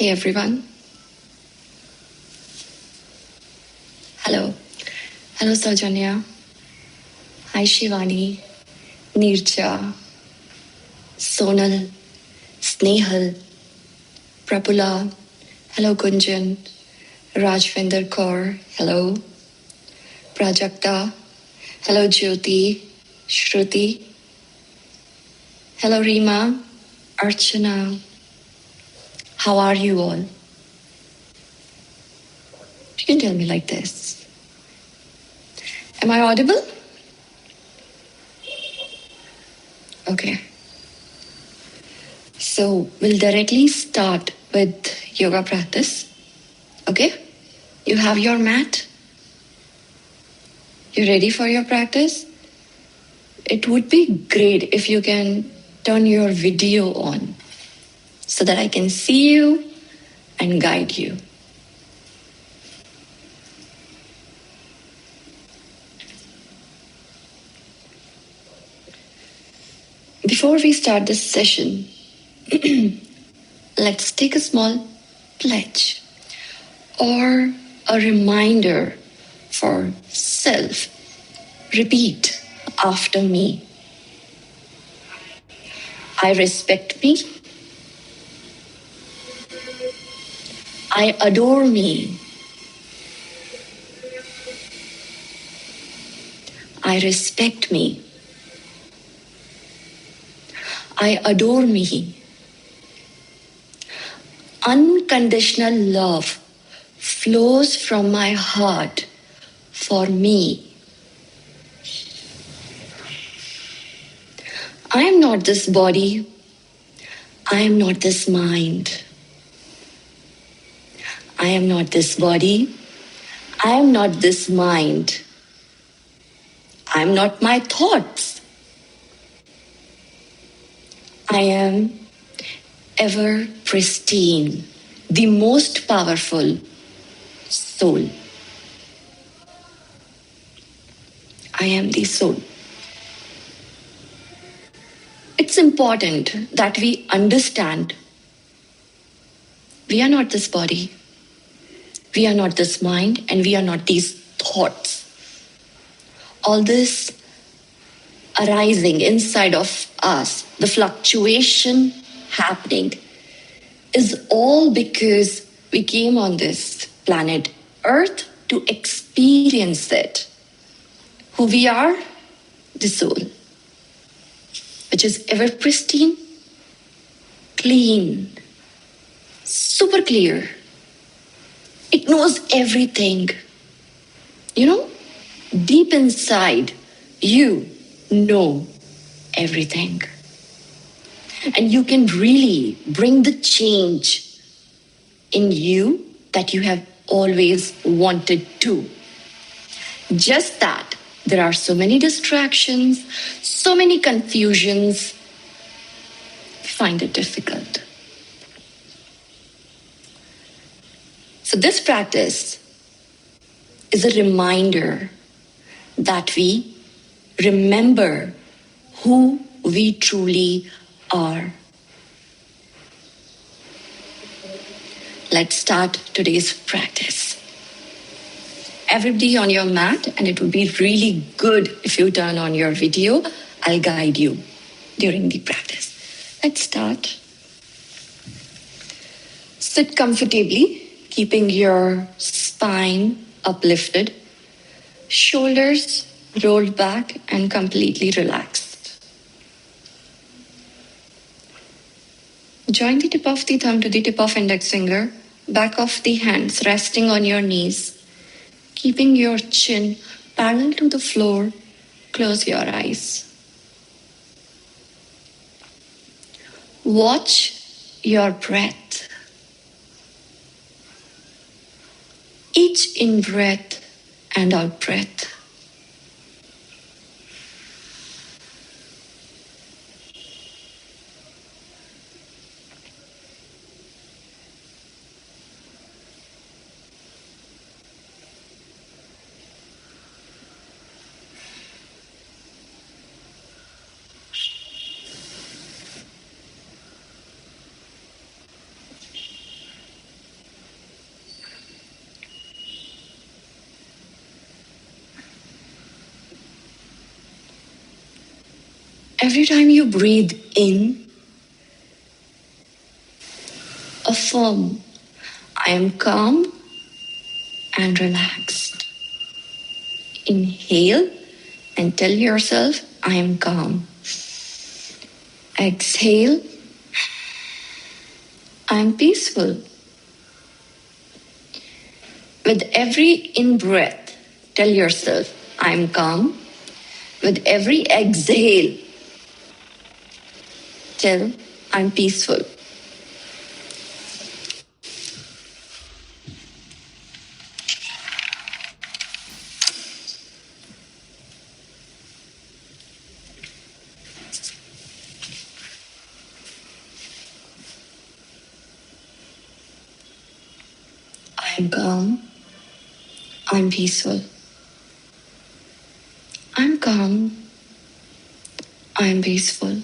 Hey everyone. Hello. Hello Saujanya. Hi Shivani, Nirja, Sonal, Snehal, Prabhula. Hello Gunjan, Rajvinder Kaur. Hello. Prajakta. Hello Jyoti, Shruti. Hello Rima, Archana. How are you all? You can tell me like this. Am I audible? Okay. So we'll directly start with yoga practice. Okay? You have your mat? You ready for your practice? It would be great if you can turn your video on so that I can see you and guide you. Before we start this session, let's take a small pledge or a reminder for self. Repeat after me. I respect me. I adore me. I respect me. I adore me. Unconditional love flows from my heart for me. I am not this body. I am not this mind. I am not this body. I am not this mind. I am not my thoughts. I am ever pristine, the most powerful soul. I am the soul. It's important that we understand we are not this body, we are not this mind, and we are not these thoughts. All this arising inside of us, the fluctuation happening, is all because we came on this planet Earth to experience it. Who we are? The soul, which is ever pristine, clean, super clear. It knows everything. You know, deep inside, you know everything. And you can really bring the change in you that you have always wanted to. Just that there are so many distractions, so many confusions. We find it difficult. So this practice is a reminder that we remember who we truly are. Let's start today's practice. Everybody on your mat, and it would be really good if you turn on your video. I'll guide you during the practice. Let's start. Sit comfortably, keeping your spine uplifted, shoulders rolled back and completely relaxed. Join the tip of the thumb to the tip of index finger, back of the hands resting on your knees, keeping your chin parallel to the floor. Close your eyes. Watch your breath. Each in-breath and out-breath. Every time you breathe in, affirm, I am calm and relaxed. Inhale and tell yourself, I am calm. Exhale, I am peaceful. With every in-breath, tell yourself, I am calm. With every exhale, tell, I'm peaceful. I'm calm. I'm peaceful. I'm calm. I'm peaceful.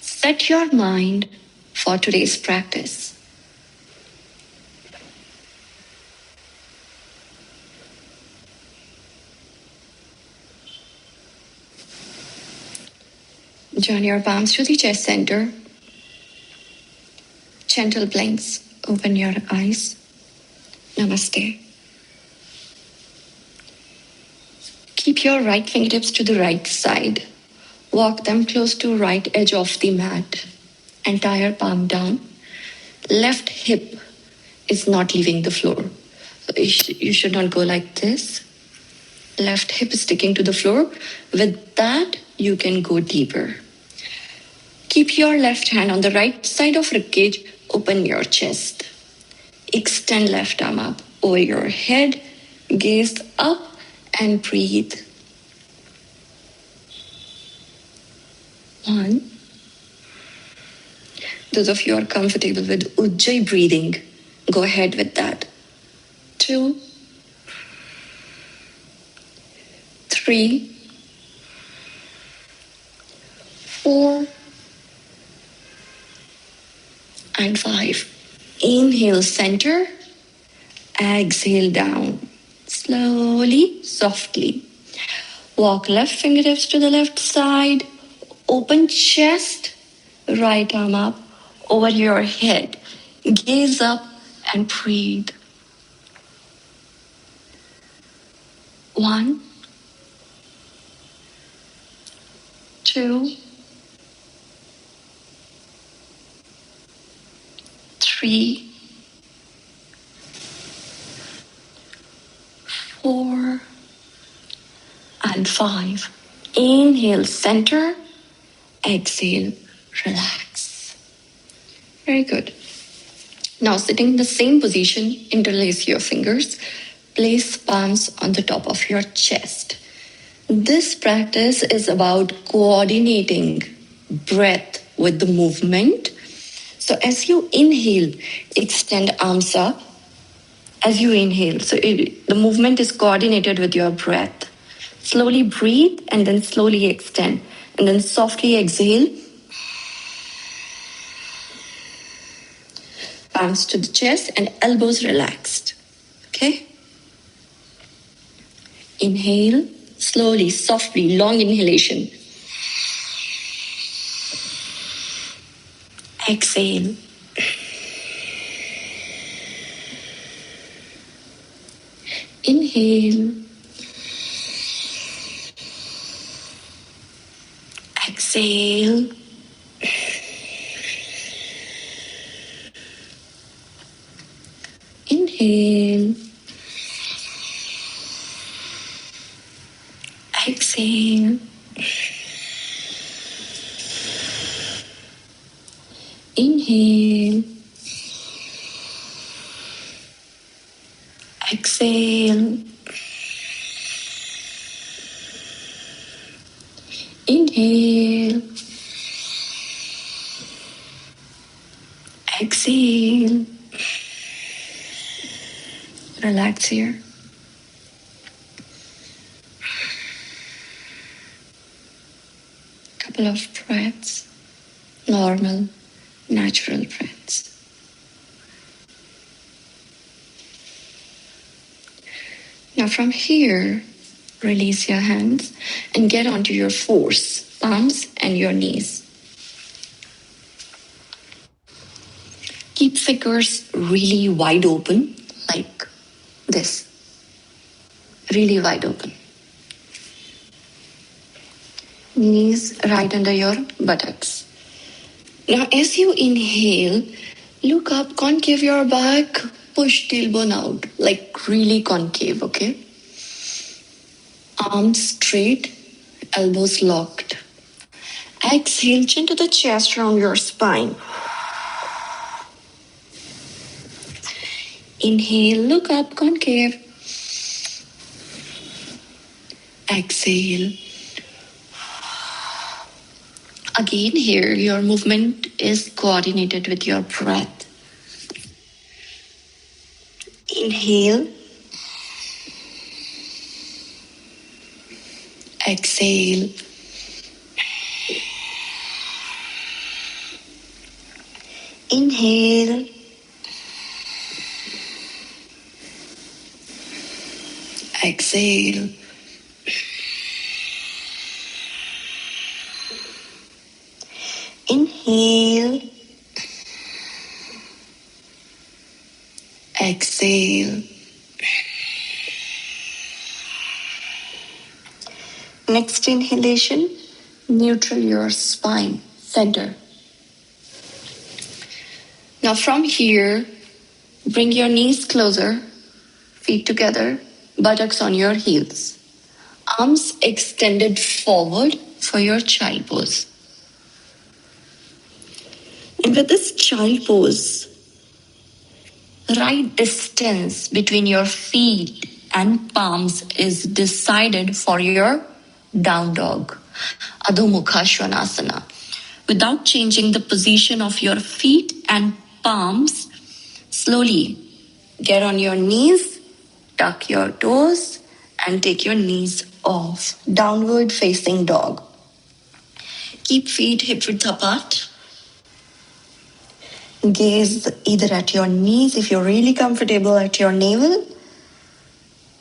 Set your mind for today's practice. Join your palms to the chest center. Gentle blinks. Open your eyes. Namaste. Keep your right fingertips to the right side. Walk them close to right edge of the mat. Entire palm down. Left hip is not leaving the floor. So you should not go like this. Left hip is sticking to the floor. With that, you can go deeper. Keep your left hand on the right side of ribcage. Open your chest. Extend left arm up over your head. Gaze up and breathe. 1. Those of you who are comfortable with Ujjayi breathing, go ahead with that. 2, 3, 4, and 5. Inhale, center. Exhale, down. Slowly, softly. Walk left fingertips to the left side. Open chest. Right arm up over your head. Gaze up and breathe. 1, 2, 3, 4, and 5. Inhale, center. Exhale, relax. Very good. Now, sitting in the same position, interlace your fingers. Place palms on the top of your chest. This practice is about coordinating breath with the movement. So as you inhale, extend arms up. As you inhale, so the movement is coordinated with your breath. Slowly breathe and then slowly extend. And then softly exhale. Palms to the chest and elbows relaxed. Okay? Inhale, slowly, softly, long inhalation. Exhale. Inhale. Exhale. Inhale. Exhale. Inhale. Exhale. Inhale. Exhale. Relax here. couple of breaths, normal, natural breaths. Now from here, release your hands and get onto your fours, palms and your knees. Keep fingers really wide open, like this. Really wide open. Knees right under your buttocks. Now as you inhale, look up, concave your back, push tailbone out, like really concave, okay? Arms straight, elbows locked. Exhale, chin to the chest, round your spine. Inhale, look up, concave. Exhale. Again here, your movement is coordinated with your breath. Inhale. Exhale. Inhale. Exhale. Inhale. Exhale. Next inhalation, neutral your spine, center. Now from here, bring your knees closer, feet together, buttocks on your heels. Arms extended forward for your child pose. And with this child pose, right distance between your feet and palms is decided for your down dog, Adho Mukha Svanasana. Without changing the position of your feet and palms, slowly get on your knees, tuck your toes, and take your knees off. Downward facing dog. Keep feet hip width apart. Gaze either at your knees if you're really comfortable, at your navel.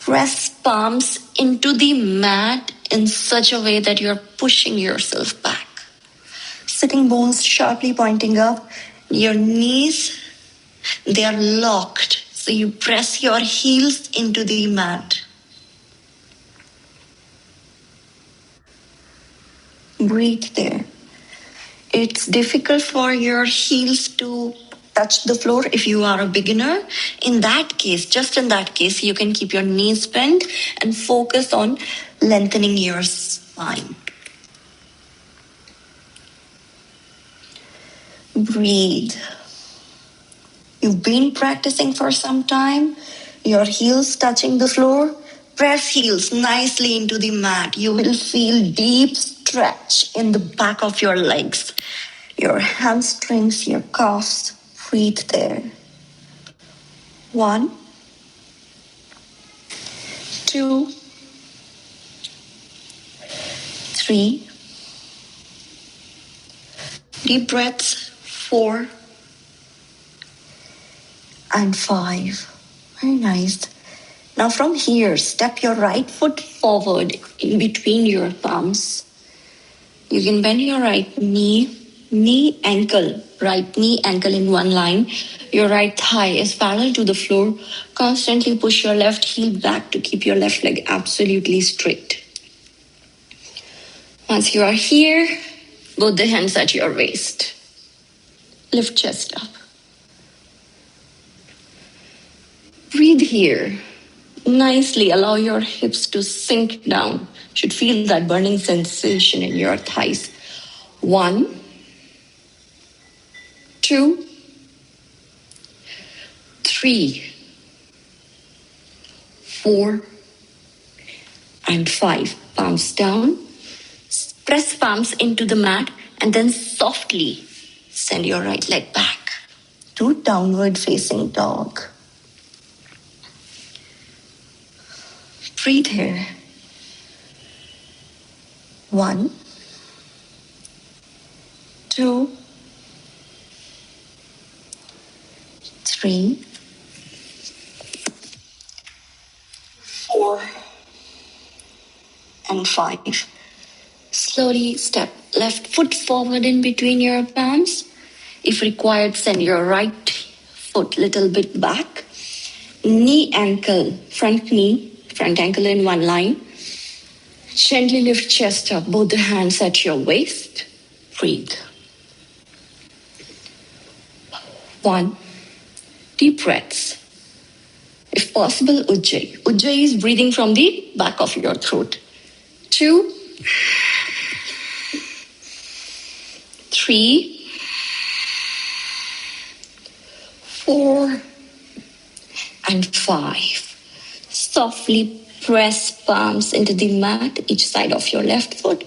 Press palms into the mat in such a way that you're pushing yourself back. Sitting bones sharply pointing up. Your knees, they are locked. So you press your heels into the mat. Breathe there. It's difficult for your heels to touch the floor if you are a beginner. In that case, just in that case, you can keep your knees bent and focus on lengthening your spine. Breathe. You've been practicing for some time. Your heels touching the floor. Press heels nicely into the mat. You will feel deep stretch in the back of your legs. Your hamstrings, your calves. Breathe there. 1, 2, 3. Deep breaths. 4 and 5. Very nice. Now from here, step your right foot forward in between your palms. You can bend your right knee, ankle, right knee, ankle in one line. Your right thigh is parallel to the floor. Constantly push your left heel back to keep your left leg absolutely straight. Once you are here, both the hands at your waist. Lift chest up. Breathe here. Nicely allow your hips to sink down. Should feel that burning sensation in your thighs. 1, 2, 3, 4, and 5. Palms down. Press palms into the mat and then softly send your right leg back to downward facing dog. Breathe here. 1, 2, 3, 4, and 5. Slowly step left foot forward in between your palms. If required, send your right foot little bit back. Knee ankle, front ankle in one line. Gently lift chest up, both the hands at your waist. Breathe. 1. Deep breaths. If possible, Ujjayi. Ujjayi is breathing from the back of your throat. 2, 3, 4, and 5. Softly press palms into the mat, each side of your left foot.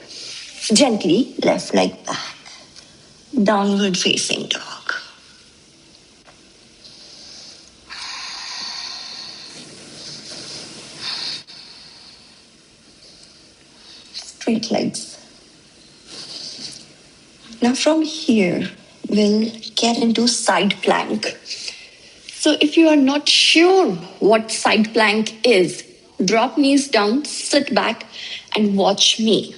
Gently, left leg back. Downward facing dog. Straight legs. Now from here, we'll get into side plank. So if you are not sure what side plank is, drop knees down, sit back, and watch me.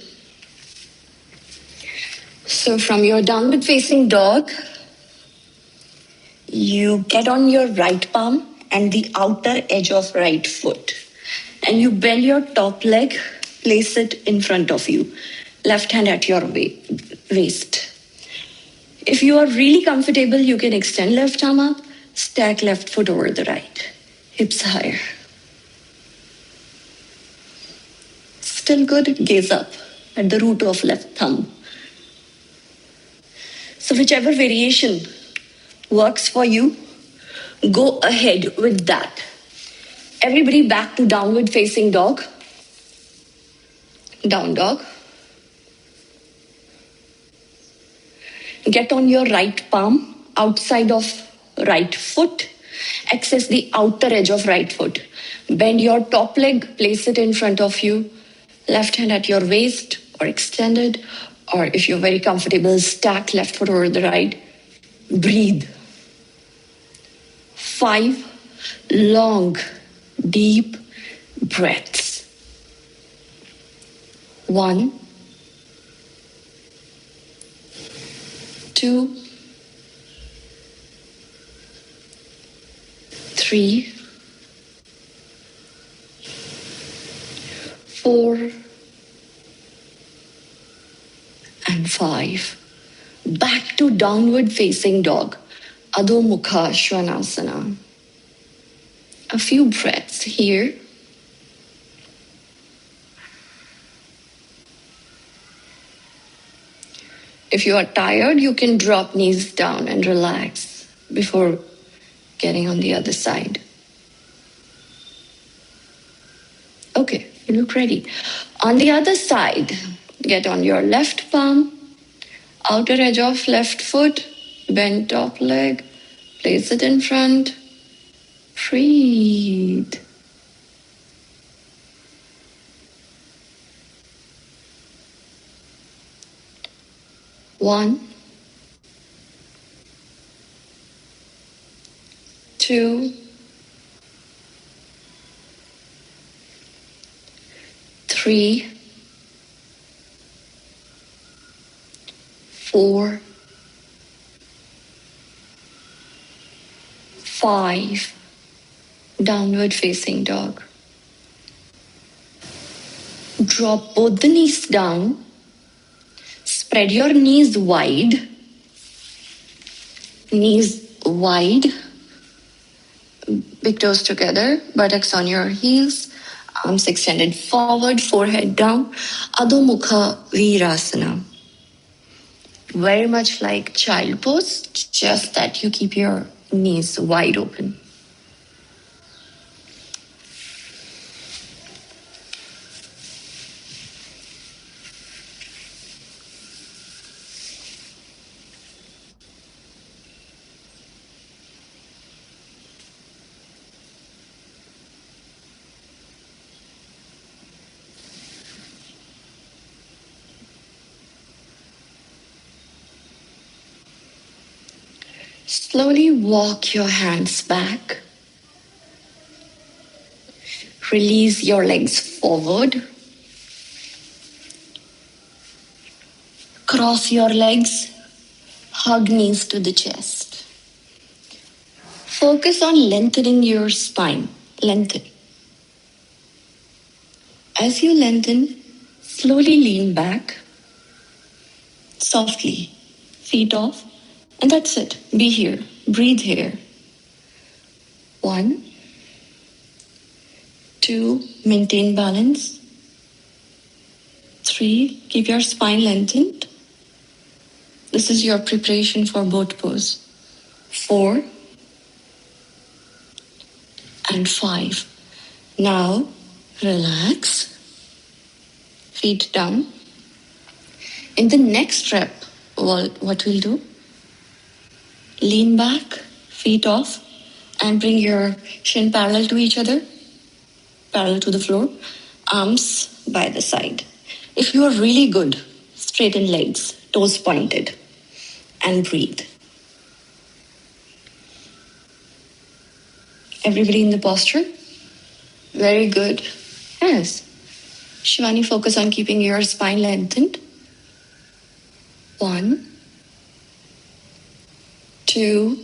So from your downward facing dog, you get on your right palm and the outer edge of right foot. And you bend your top leg, place it in front of you. Left hand at your waist. If you are really comfortable, you can extend left arm up, stack left foot over the right. Hips higher. Still good, gaze up at the root of left thumb. So whichever variation works for you, go ahead with that. Everybody back to downward facing dog. Down dog. Get on your right palm, outside of right foot. Access the outer edge of right foot. Bend your top leg, place it in front of you. Left hand at your waist or extended. Or if you're very comfortable, stack left foot over the right. Breathe. 5 long, deep breaths. 1, 2, 3, 4, and 5. Back to downward facing dog. Adho Mukha Svanasana. A few breaths here. If you are tired, you can drop knees down and relax before getting on the other side. Okay, you look ready. On the other side, get on your left palm, outer edge of left foot, bend top leg, place it in front. Breathe. 1, 2, 3, 4, 5. Downward facing dog. Drop both the knees down. Spread your knees wide. Knees wide. Big toes together. Buttocks on your heels. Arms extended forward. Forehead down. Adho Mukha Virasana. Very much like child pose, just that you keep your knees wide open. Slowly walk your hands back. Release your legs forward. Cross your legs. Hug knees to the chest. Focus on lengthening your spine. Lengthen. As you lengthen, slowly lean back. Softly. Feet off. And that's it. Be here. Breathe here. 1, 2, maintain balance. 3, keep your spine lengthened. This is your preparation for boat pose. 4 and 5. Now, relax. Feet down. In the next rep, what we'll do, lean back, feet off, and bring your shin parallel to each other, parallel to the floor, arms by the side. If you are really good, straighten legs, toes pointed, and breathe. Everybody in the posture? Very good. Yes. Shivani, focus on keeping your spine lengthened. 1, 2,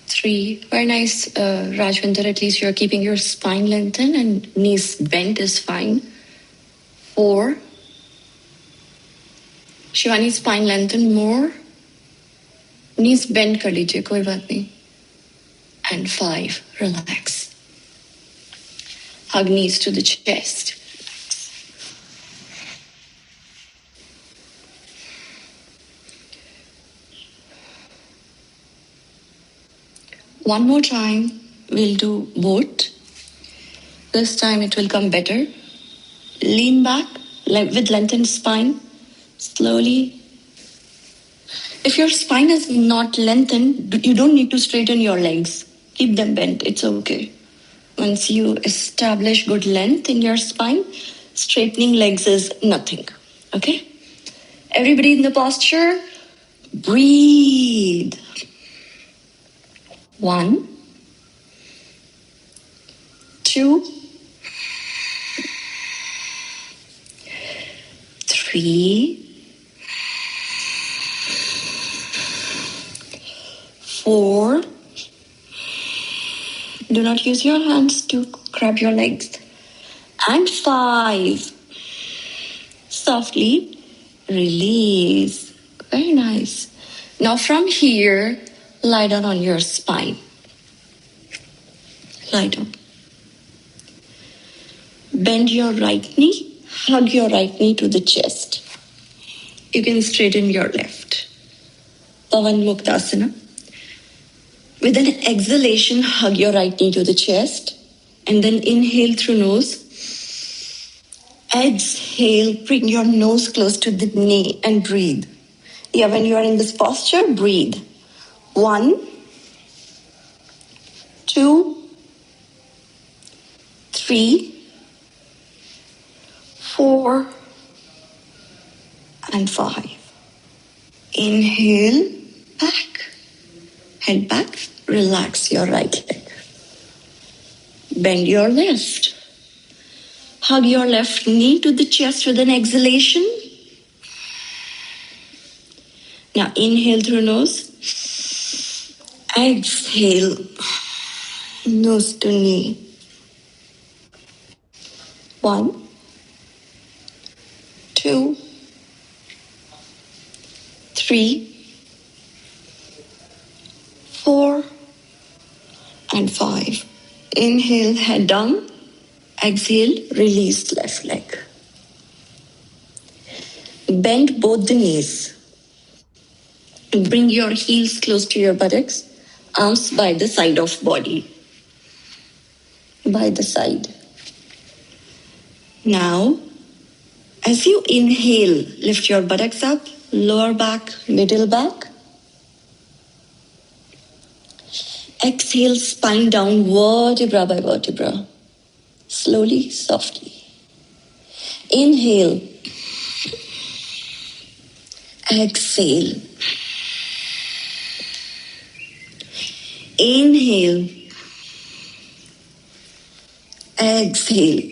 3. Very nice, Rajwinder. At least you're keeping your spine lengthened and knees bent is fine. 4. Shivani, spine lengthen more. Knees bend कर लीजिए, कोई बात नहीं. And 5. Relax. Hug knees to the chest. One more time, we'll do boat. This time it will come better. Lean back with lengthened spine. Slowly. If your spine is not lengthened, you don't need to straighten your legs. Keep them bent. It's okay. Once you establish good length in your spine, straightening legs is nothing. Okay? Everybody in the posture, breathe. 1, 2, 3, 4. Do not use your hands to grab your legs. And 5. Softly release. Very nice. Now from here, lie down on your spine. Lie down. Bend your right knee. Hug your right knee to the chest. You can straighten your left. Pavan Muktasana. With an exhalation, hug your right knee to the chest. And then inhale through nose. Exhale, bring your nose close to the knee and breathe. Yeah, when you are in this posture, breathe. 1, 2, 3, 4, and 5. Inhale, back. Head back. Relax your right leg. Bend your left. Hug your left knee to the chest with an exhalation. Now inhale through nose. Exhale, nose to knee. 1, 2, 3, 4, and 5. Inhale, head down. Exhale, release left leg. Bend both the knees. Bring your heels close to your buttocks. Arms by the side of body. By the side. Now, as you inhale, lift your buttocks up, lower back, middle back. Exhale, spine down, vertebra by vertebra. Slowly, softly. Inhale. Exhale. Inhale. Exhale.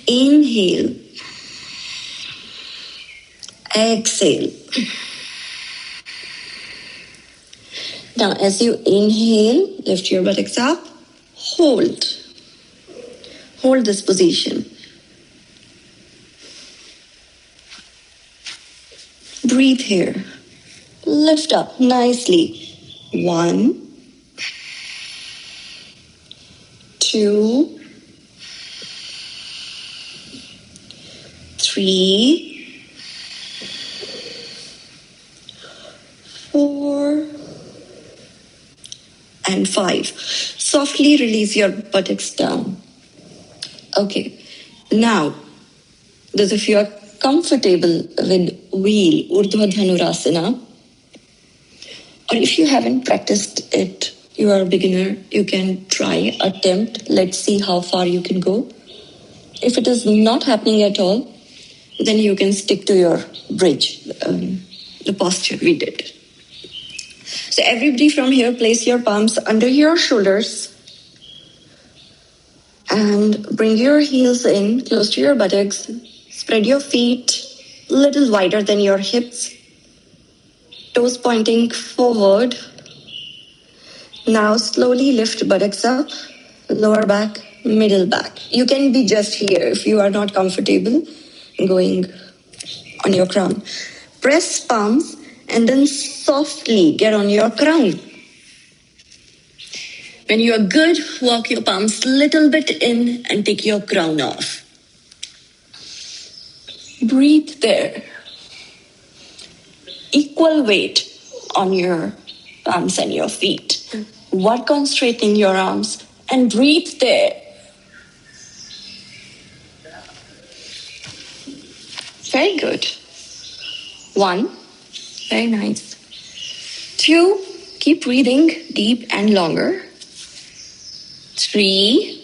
Inhale. Exhale. Now, as you inhale, lift your buttocks up. Hold. Hold this position. Breathe here. Lift up nicely. 1, 2, 3, 4, and 5. Softly release your buttocks down. Okay. Now, those of you are comfortable with wheel, Urdhva Dhanurasana, or if you haven't practiced it, you are a beginner, you can try, attempt. Let's see how far you can go. If it is not happening at all, then you can stick to your bridge, the posture we did. So everybody from here, place your palms under your shoulders and bring your heels in close to your buttocks. Spread your feet a little wider than your hips. Toes pointing forward. Now slowly lift buttocks up, lower back, middle back. You can be just here if you are not comfortable going on your crown. Press palms and then softly get on your crown. When you are good, walk your palms a little bit in and take your crown off. Breathe there. Equal weight on your palms and your feet. Work on straightening your arms and breathe there. Very good. 1, very nice. 2, keep breathing deep and longer. 3,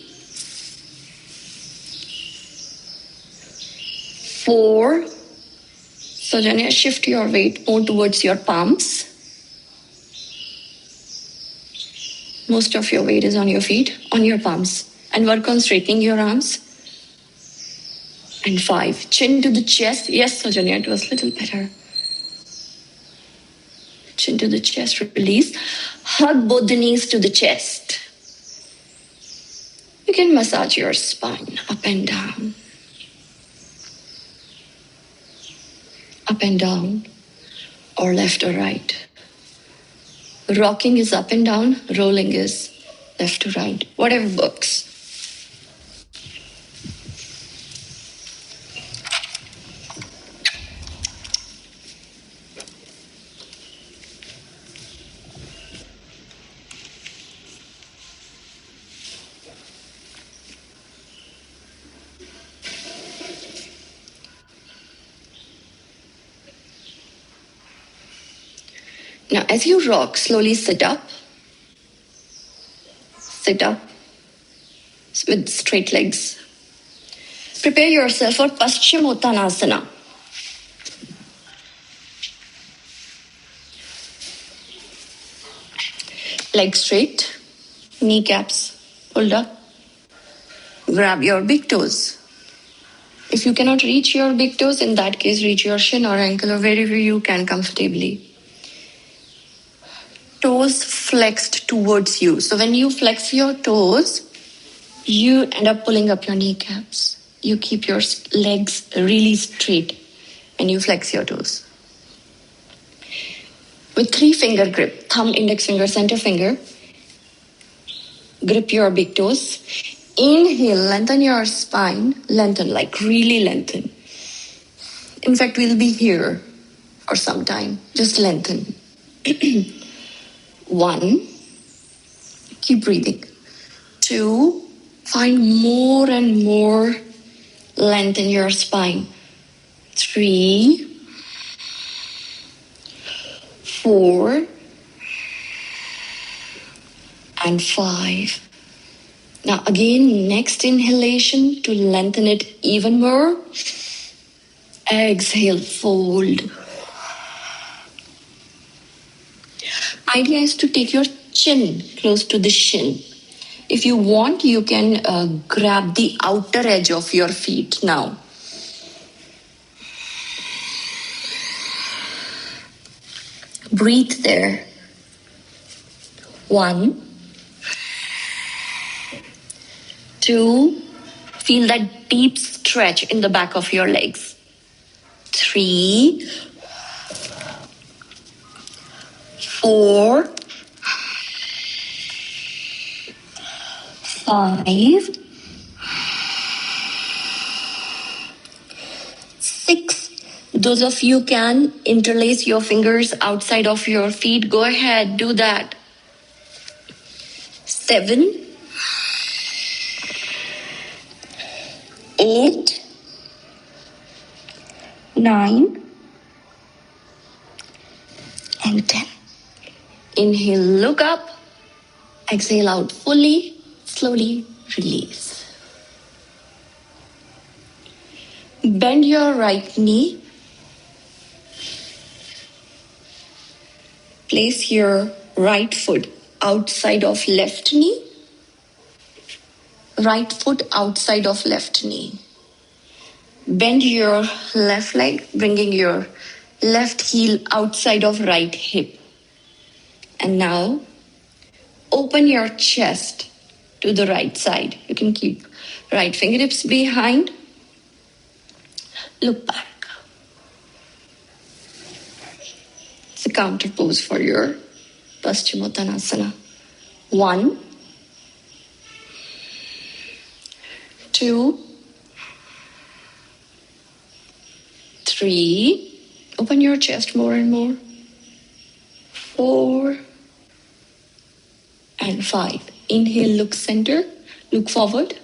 4. So Janya, shift your weight more towards your palms. Most of your weight is on your feet, on your palms. And work on straightening your arms. And 5, chin to the chest. Yes, Sojanya, it was a little better. Chin to the chest, release. Hug both the knees to the chest. You can massage your spine up and down. Up and down, or left or right. Rocking is up and down, rolling is left to right. Whatever works. Now, as you rock, slowly sit up. Sit up with straight legs. Prepare yourself for Paschimottanasana. Legs straight, kneecaps pulled up. Grab your big toes. If you cannot reach your big toes, in that case, reach your shin or ankle or wherever you can comfortably. Toes flexed towards you. So when you flex your toes, you end up pulling up your kneecaps. You keep your legs really straight when you flex your toes. With 3-finger grip, thumb, index finger, center finger, grip your big toes. Inhale, lengthen your spine. Lengthen, like really lengthen. In fact, we'll be here for some time. Just lengthen. 1, keep breathing. 2, find more and more length in your spine. 3, 4, and 5. Now again, next inhalation to lengthen it even more. Exhale, fold. Idea is to take your chin close to the shin. If you want, you can grab the outer edge of your feet now. Breathe there. 1, 2, feel that deep stretch in the back of your legs. 3, 4, 5, 6. Those of you can interlace your fingers outside of your feet. Go ahead, do that. 7, 8, 9, and 10. Inhale, look up. Exhale out fully. Slowly release. Bend your right knee. Place your right foot outside of left knee. Right foot outside of left knee. Bend your left leg, bringing your left heel outside of right hip. And now, open your chest to the right side. You can keep right fingertips behind. Look back. It's a counter pose for your Paschimottanasana. 1, 2, 3. Open your chest more and more. 4 and 5. Inhale, look center, look forward.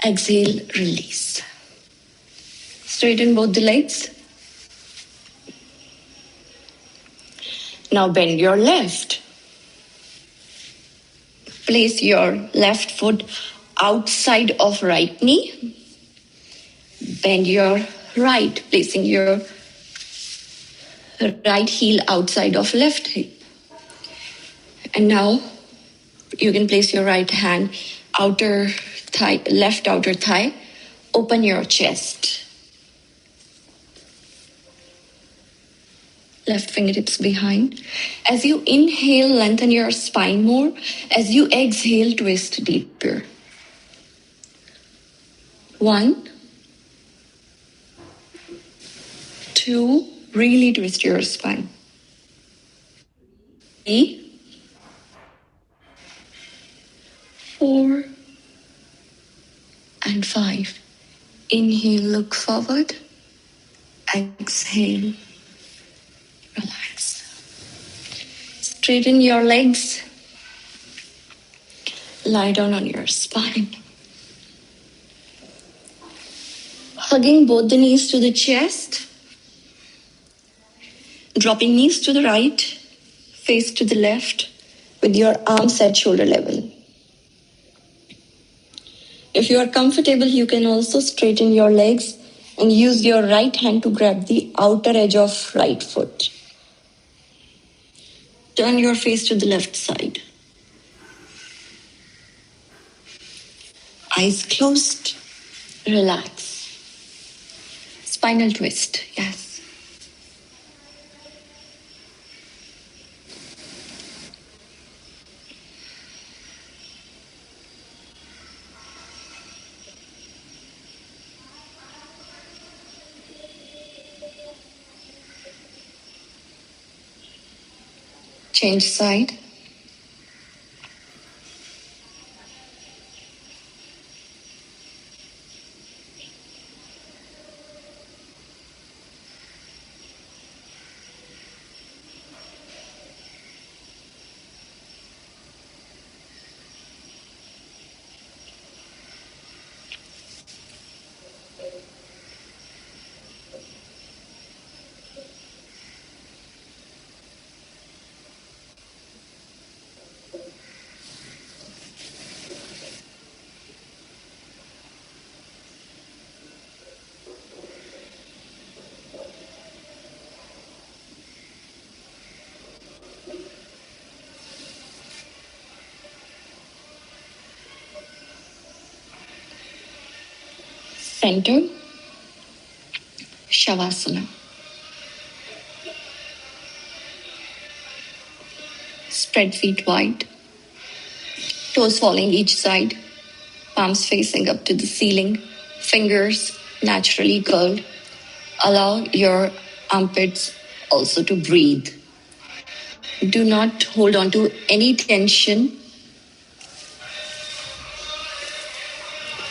Exhale, release. Straighten both the legs. Now bend your left. Place your left foot outside of right knee. Bend your right, placing your right heel outside of left hip. And now you can place your right hand outer thigh, left outer thigh. Open your chest. Left fingertips behind. As you inhale, lengthen your spine more. As you exhale, twist deeper. 1, 2, really twist your spine. 3, 4, and 5. Inhale, look forward. Exhale, relax. Straighten your legs. Lie down on your spine. Hugging both the knees to the chest. Dropping knees to the right, face to the left, with your arms at shoulder level. If you are comfortable, you can also straighten your legs and use your right hand to grab the outer edge of right foot. Turn your face to the left side. Eyes closed. Relax. Spinal twist, yes. Change side. center, Shavasana. Spread feet wide, toes falling each side, palms facing up to the ceiling, fingers naturally curled. Allow your armpits also to breathe. Do not hold on to any tension.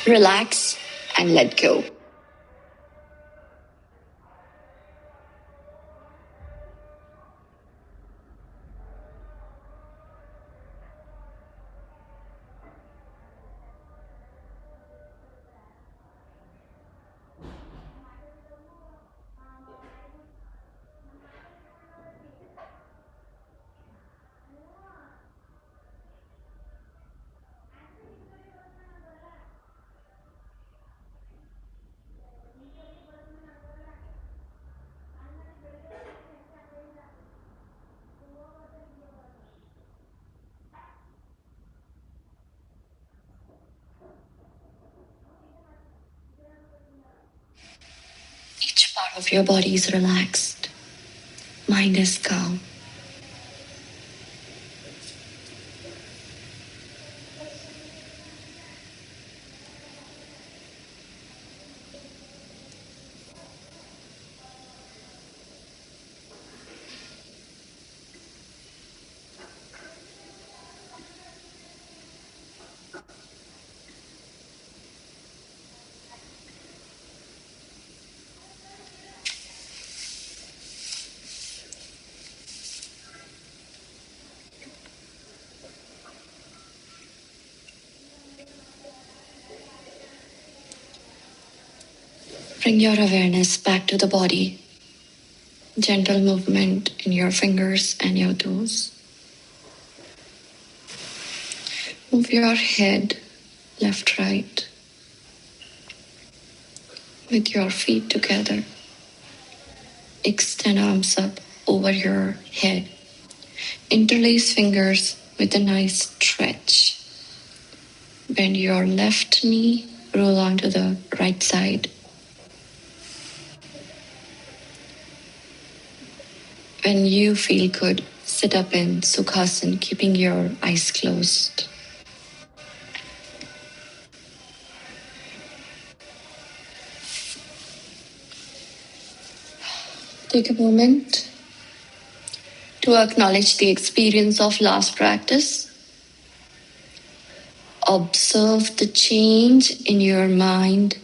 Relax and let go. Each part of your body is relaxed. Mind is calm. Bring your awareness back to the body. Gentle movement in your fingers and your toes. Move your head left, right, with your feet together. Extend arms up over your head. Interlace fingers with a nice stretch. Bend your left knee, roll onto the right side. When you feel good, sit up in Sukhasana, keeping your eyes closed. Take a moment to acknowledge the experience of last practice. Observe the change in your mind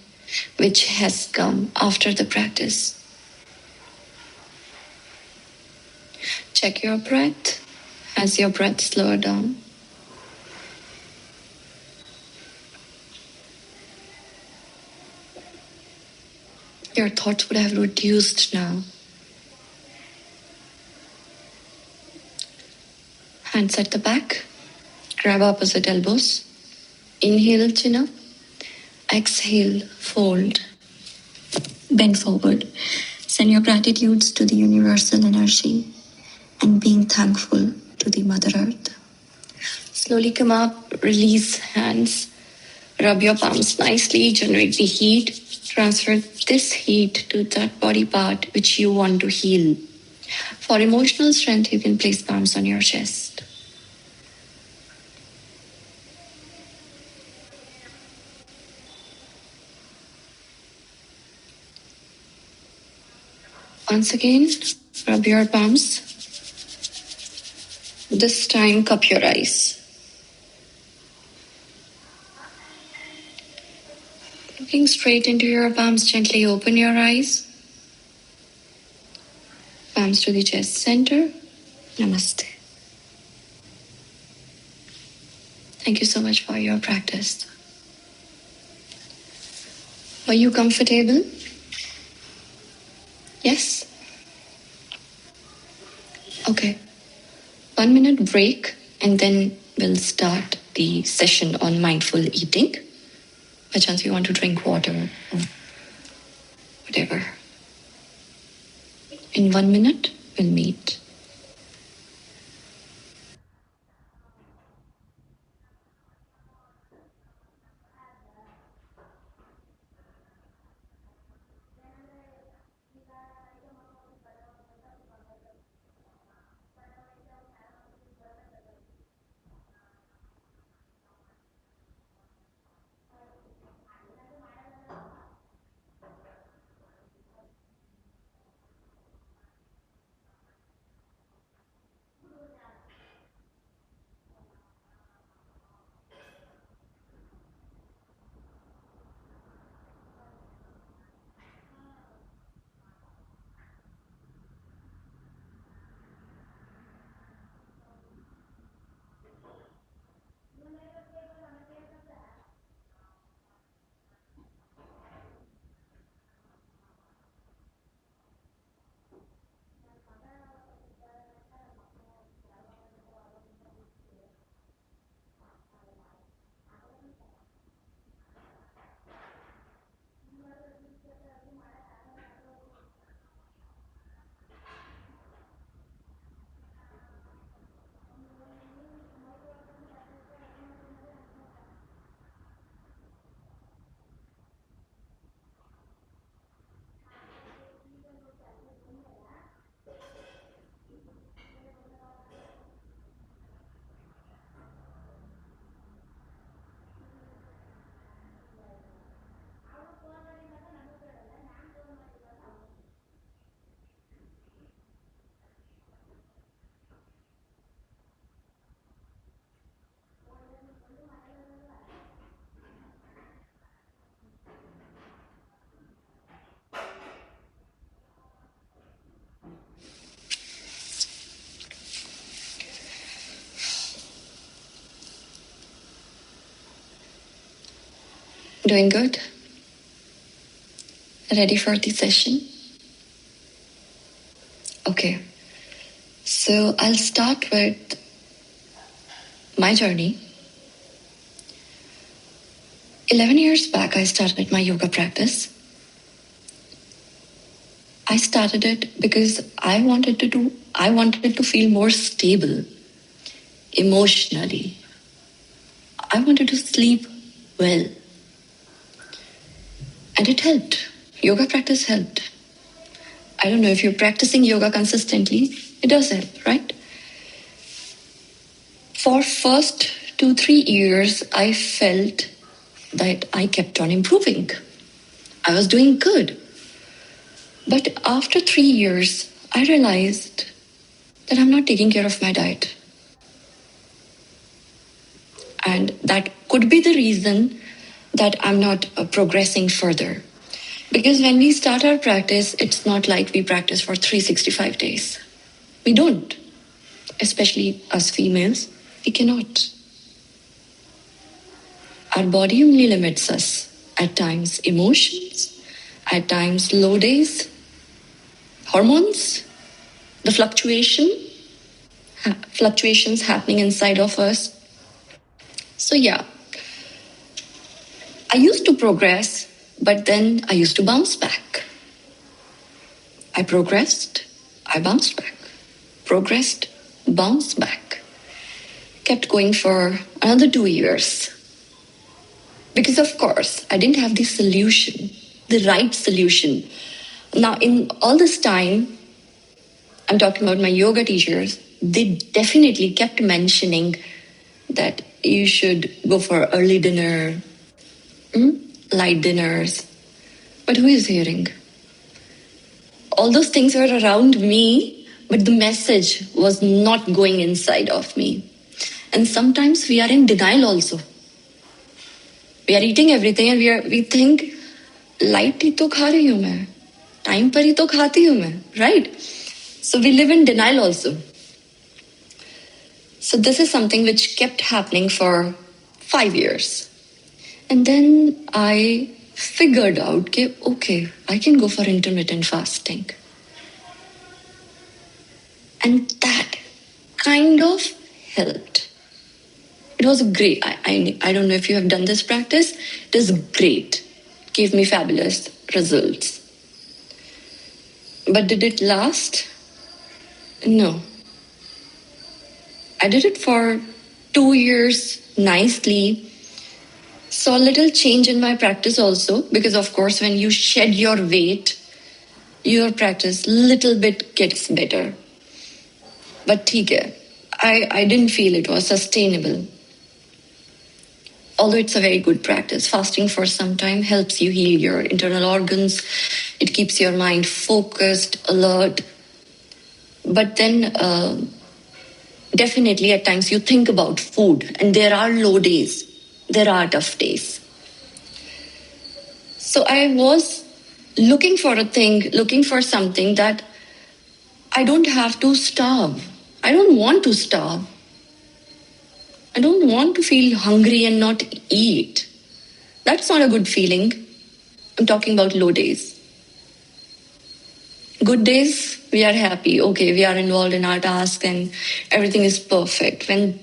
which has come after the practice. Check your breath. Has your breath slowed down? Your thoughts would have reduced now. Hands at the back. Grab opposite elbows. Inhale, chin up. Exhale, fold. Bend forward. Send your gratitudes to the universal energy and being thankful to the Mother Earth. Slowly come up, release hands. Rub your palms nicely, generate the heat. Transfer this heat to that body part which you want to heal. For emotional strength, you can place palms on your chest. Once again, rub your palms. This time, cup your eyes. Looking straight into your palms, gently open your eyes. Palms to the chest center. Namaste. Thank you so much for your practice. Are you comfortable? Yes? Okay. 1 minute break and then we'll start the session on mindful eating. By chance you want to drink water or whatever. In 1 minute, we'll meet. Doing good? Ready for the session? Okay. So I'll start with my journey. 11 years back, I started my yoga practice. I started it because I wanted to feel more stable emotionally. I wanted to sleep well. And it helped. Yoga practice helped. I don't know if you're practicing yoga consistently, it does help, right? For first 2-3 years, I felt that I kept on improving. I was doing good. But after 3 years, I realized that I'm not taking care of my diet. And that could be the reason that I'm not progressing further. Because when we start our practice, it's not like we practice for 365 days. We don't. Especially us females, we cannot. Our body only limits us. At times, emotions, at times, low days, hormones, the fluctuations happening inside of us. So yeah, I used to progress, but then I used to bounce back. I progressed, I bounced back. Progressed, bounced back. Kept going for another 2 years. Because of course, I didn't have the solution, the right solution. Now, in all this time, I'm talking about my yoga teachers, they definitely kept mentioning that you should go for early dinner, light dinners. But who is hearing? All those things were around me, but the message was not going inside of me. And sometimes we are in denial also. We are eating everything and we think, light ही तो खा रही हूँ मैं, time पर ही तो खाती हूँ मैं, right? So we live in denial also. So this is something which kept happening for 5 years. And then I figured out that, okay, I can go for intermittent fasting. And that kind of helped. It was great. I don't know if you have done this practice. It is great. It gave me fabulous results. But did it last? No. I did it for 2 years nicely. Saw a little change in my practice also, because of course when you shed your weight, your practice little bit gets better. But theek hai, I didn't feel it was sustainable. Although it's a very good practice, fasting for some time helps you heal your internal organs. It keeps your mind focused, alert. But then definitely at times you think about food, and there are low days. There are tough days. So I was looking for something that I don't have to starve. I don't want to starve. I don't want to feel hungry and not eat. That's not a good feeling. I'm talking about low days. Good days, we are happy. Okay, we are involved in our task and everything is perfect. When,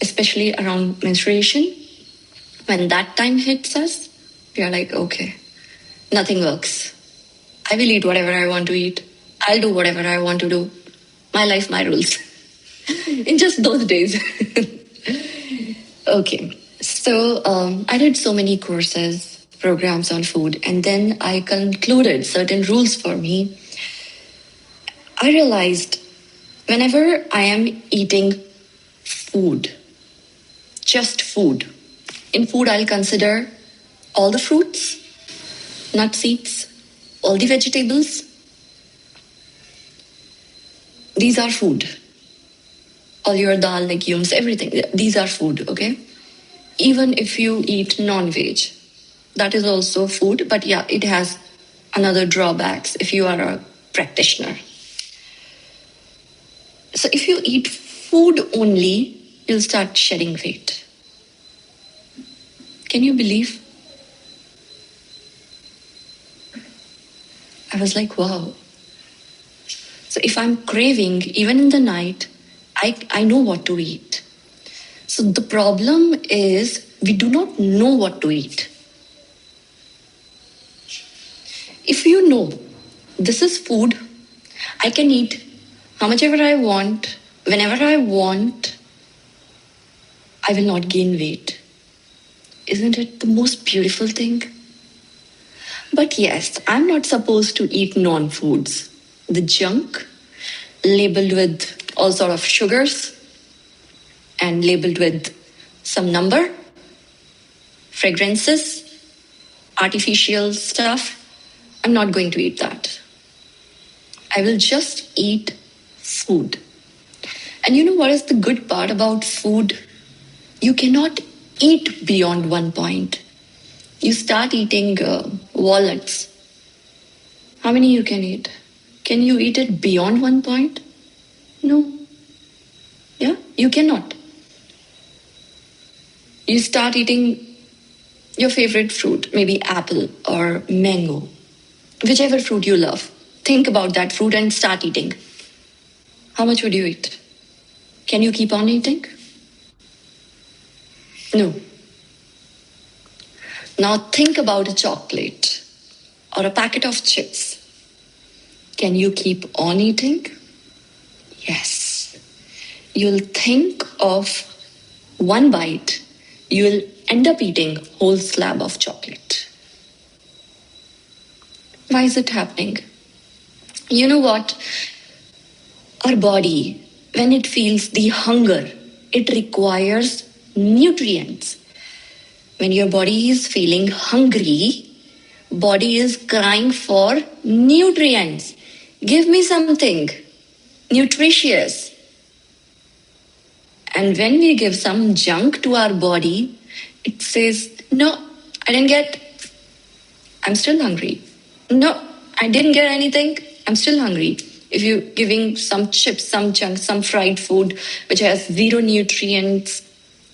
especially around menstruation, when that time hits us, we are like, okay, nothing works. I will eat whatever I want to eat. I'll do whatever I want to do. My life, my rules. In just those days. Okay, so I did so many courses, programs on food, and then I concluded certain rules for me. I realized whenever I am eating food, just food, in food I'll consider all the fruits, nut seeds, all the vegetables. These are food. All your dal, legumes, everything. These are food, okay? Even if you eat non-veg, that is also food. But yeah, it has another drawbacks if you are a practitioner. So if you eat food only, you'll start shedding weight. Can you believe? I was like, wow. So if I'm craving, even in the night, I know what to eat. So the problem is we do not know what to eat. If you know this is food, I can eat how much ever I want, whenever I want, I will not gain weight. Isn't it the most beautiful thing? But yes, I'm not supposed to eat non-foods. The junk labeled with all sort of sugars and labeled with some number, fragrances, artificial stuff. I'm not going to eat that. I will just eat food. And you know what is the good part about food? You cannot eat beyond one point. You start eating walnuts. How many you can eat? Can you eat it beyond one point? No. Yeah, you cannot. You start eating your favorite fruit, maybe apple or mango, whichever fruit you love. Think about that fruit and start eating. How much would you eat? Can you keep on eating? No. Now think about a chocolate or a packet of chips. Can you keep on eating? Yes. You'll think of one bite, you will end up eating whole slab of chocolate. Why is it happening? You know what? Our body, when it feels the hunger, it requires nutrients. When your body is feeling hungry, body is crying for nutrients. Give me something nutritious. And when we give some junk to our body, it says, no, I didn't get, I'm still hungry. No, I didn't get anything, I'm still hungry. If you're giving some chips, some junk, some fried food, which has zero nutrients,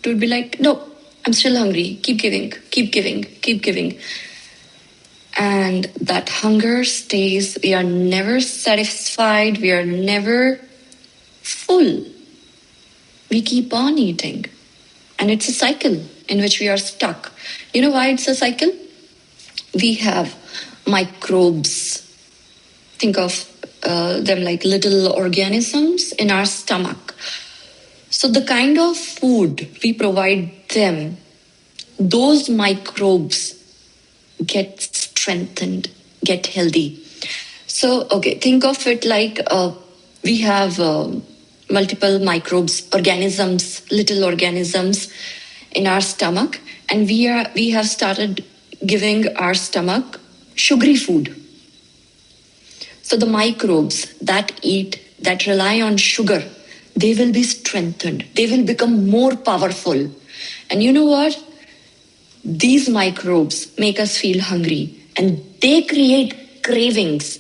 it would be like, no, I'm still hungry. Keep giving, keep giving, keep giving. And that hunger stays. We are never satisfied. We are never full. We keep on eating. And it's a cycle in which we are stuck. You know why it's a cycle? We have microbes. Think of them like little organisms in our stomach. So the kind of food we provide them, those microbes get strengthened, get healthy. So, okay, think of it like we have multiple microbes, organisms, little organisms in our stomach, and we have started giving our stomach sugary food. So the microbes that rely on sugar, they will be strengthened. They will become more powerful. And you know what? These microbes make us feel hungry and they create cravings.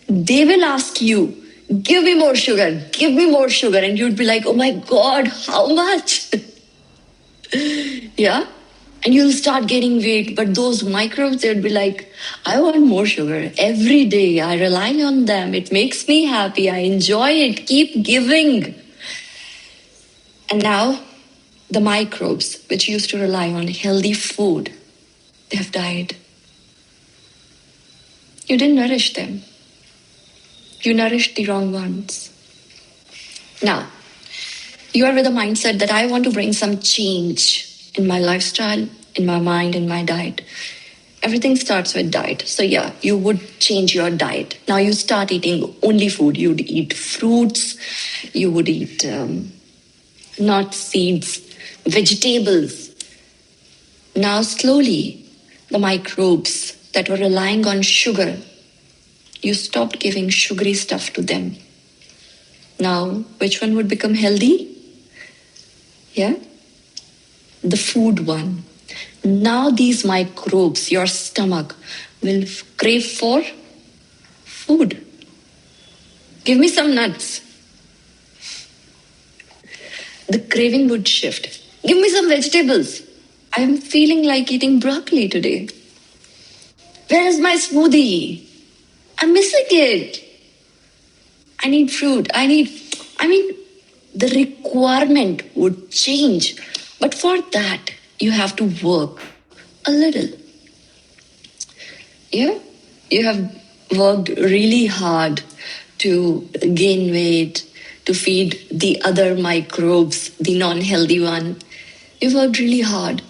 They will ask you, give me more sugar, give me more sugar. And you'd be like, oh my God, how much? Yeah? And you'll start gaining weight. But those microbes, they'd be like, I want more sugar every day. I rely on them. It makes me happy. I enjoy it. Keep giving. And now, the microbes, which used to rely on healthy food, they have died. You didn't nourish them. You nourished the wrong ones. Now, you are with a mindset that I want to bring some change in my lifestyle, in my mind, in my diet. Everything starts with diet. So yeah, you would change your diet. Now you start eating only food. You'd eat fruits. You would eat nuts, seeds, vegetables. Now slowly, the microbes that were relying on sugar, you stopped giving sugary stuff to them. Now, which one would become healthy? Yeah? The food one. Now these microbes, your stomach, will crave for food. Give me some nuts. The craving would shift. Give me some vegetables. I'm feeling like eating broccoli today. Where is my smoothie? I'm missing it. I need fruit. The requirement would change. But for that, you have to work a little. Yeah? You have worked really hard to gain weight, to feed the other microbes, the non-healthy one. You worked really hard.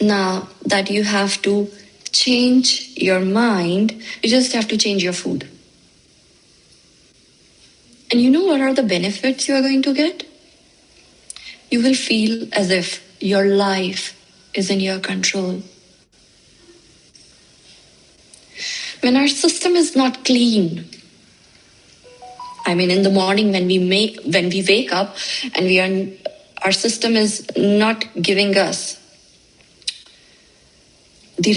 Now that you have to change your mind, you just have to change your food. And you know what are the benefits you are going to get? You will feel as if your life is in your control. When our system is not clean, in the morning when we wake up and our system is not giving us the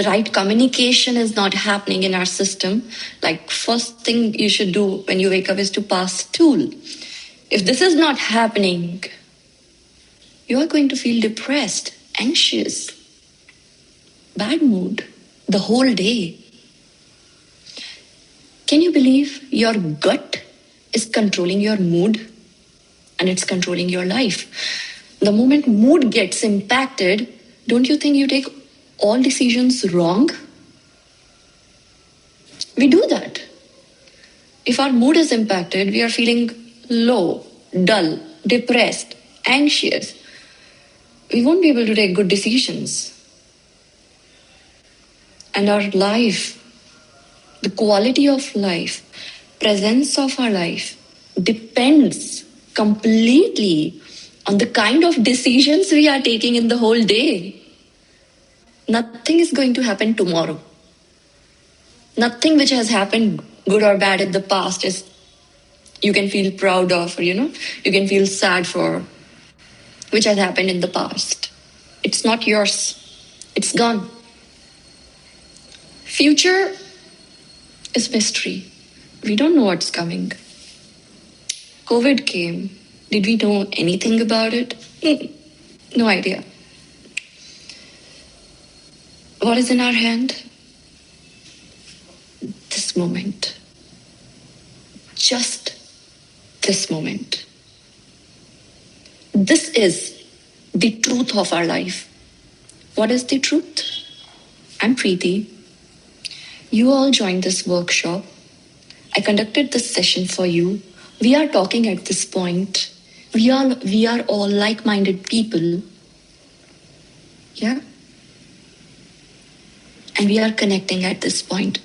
right communication is not happening in our system. Like first thing you should do when you wake up is to pass stool. If this is not happening, you are going to feel depressed, anxious, bad mood the whole day. Can you believe your gut is controlling your mood and it's controlling your life? The moment mood gets impacted, don't you think you take all decisions wrong? We do that. If our mood is impacted, we are feeling low, dull, depressed, anxious. We won't be able to take good decisions. And our life, the quality of life, presence of our life depends completely on the kind of decisions we are taking in the whole day. Nothing is going to happen tomorrow. Nothing which has happened, good or bad, in the past is you can feel proud of, or you can feel sad for, which has happened in the past. It's not yours. It's gone. Future is mystery. We don't know what's coming. COVID came. Did we know anything about it? No idea. What is in our hand? This moment. Just this moment. This is the truth of our life. What is the truth? I'm Preeti. You all joined this workshop. I conducted this session for you. We are talking at this point. We are all like-minded people. Yeah? And we are connecting at this point.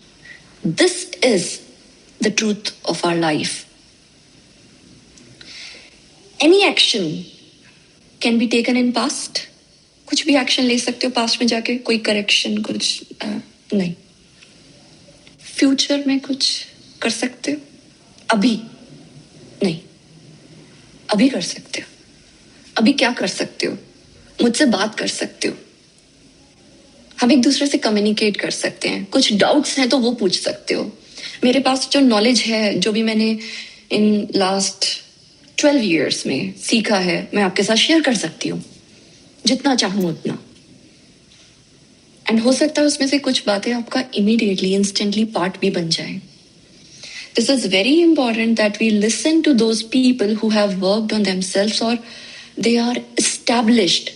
This is the truth of our life. Any action can be taken in past. कुछ भी action ले सकते हो past में जाके, कोई correction कुछ नहीं. फ्यूचर में कुछ कर सकते हो? अभी नहीं. अभी कर सकते हो. अभी क्या कर सकते हो? मुझसे बात कर सकते हो. हम एक दूसरे से कम्युनिकेट कर सकते हैं. कुछ डाउट्स हैं तो वो पूछ सकते हो. मेरे पास जो नॉलेज है, जो भी मैंने इन लास्ट 12 years में सीखा है, मैं आपके साथ शेयर कर सकती हूँ. जितना चाहूँ उतना. एंड हो सकता है उसमें से कुछ बातें आपका इमीडिएटली इंस्टेंटली पार्ट भी बन जाए. This is very important that we listen to those people who have worked on themselves और they are established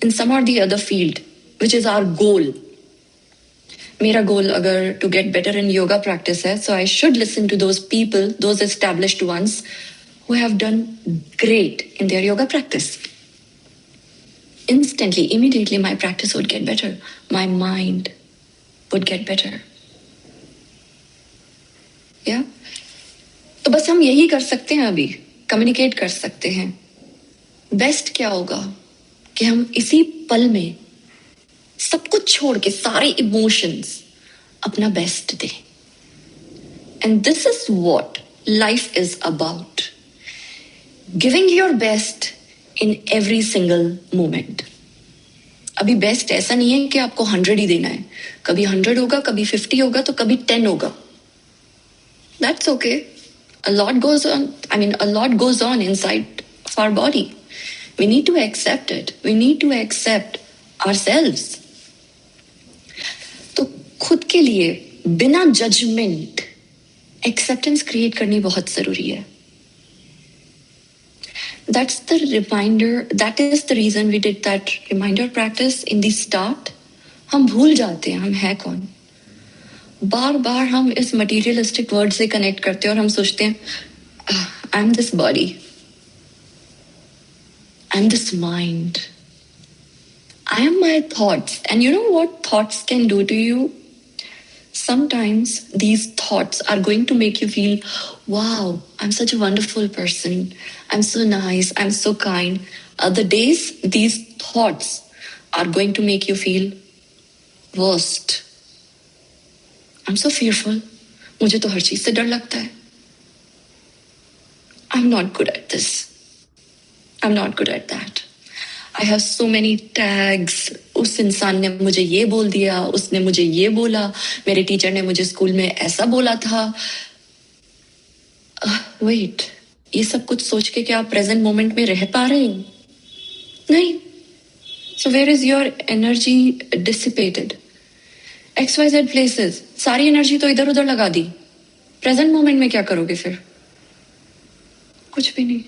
in some or the other field which is our goal. मेरा goal अगर to get better in yoga practice है, so I should listen to those people, those established ones who have done great in their yoga practice. Instantly, immediately, my practice would get better. My mind would get better. Yeah? तो बस हम यही कर सकते हैं अभी. Communicate कर सकते हैं. बेस्ट क्या होगा कि हम इसी पल में सब कुछ छोड़ के सारे इमोशंस अपना बेस्ट दें. And this is what life is about. Giving your best in every single moment. अभी बेस्ट ऐसा नहीं है कि आपको 100 ही देना है. कभी 100 होगा, कभी 50 होगा, तो कभी 10 होगा. That's okay. A lot goes on inside of our body. We need to accept it. We need to accept ourselves. तो खुद के लिए बिना जजमेंट एक्सेप्टेंस क्रिएट करनी बहुत जरूरी है. That's the reminder, that is the reason we did that reminder practice in the start. हम भूल जाते हैं हम है कौन. बार बार हम इस materialistic word से connect करते हैं और हम सोचते हैं I'm this body, I'm this mind, I am my thoughts. And you know what thoughts can do to you? Sometimes these thoughts are going to make you feel, wow, I'm such a wonderful person. I'm so nice. I'm so kind. Other days, these thoughts are going to make you feel worst. I'm so fearful. मुझे तो हर चीज से डर लगता है. I'm not good at this. I'm not good at that. I have so many tags. उस इंसान ने मुझे ये बोल दिया, उसने मुझे ये बोला, मेरे टीचर ने मुझे स्कूल में ऐसा बोला था. Wait, ये सब कुछ सोच के क्या आप प्रेजेंट मोमेंट में रह पा रहे हो? नहीं. So where is your energy dissipated? XYZ places, सारी एनर्जी तो इधर उधर लगा दी. प्रेजेंट मोमेंट में क्या करोगे फिर? कुछ भी नहीं.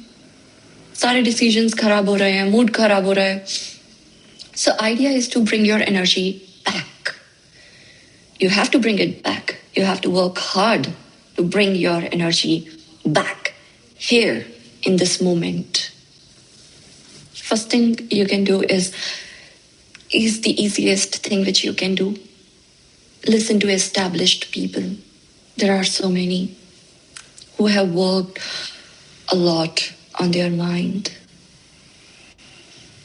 सारे डिसीजंस खराब हो रहे हैं, मूड खराब हो रहा है. So idea is to bring your energy back. You have to bring it back. You have to work hard to bring your energy back here in this moment. First thing you can do is the easiest thing which you can do. Listen to established people. There are so many who have worked a lot on their mind.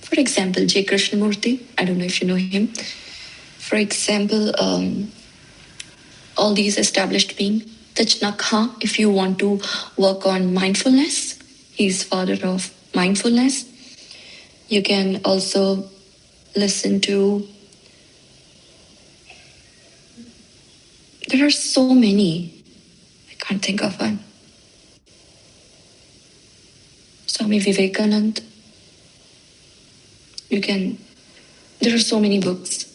For example, J. Krishnamurti, I don't know if you know him. For example, all these established beings. Thich Nhat Hanh, if you want to work on mindfulness, he's father of mindfulness. You can also listen to, there are so many, I can't think of one. Swami Vivekanand. There are so many books.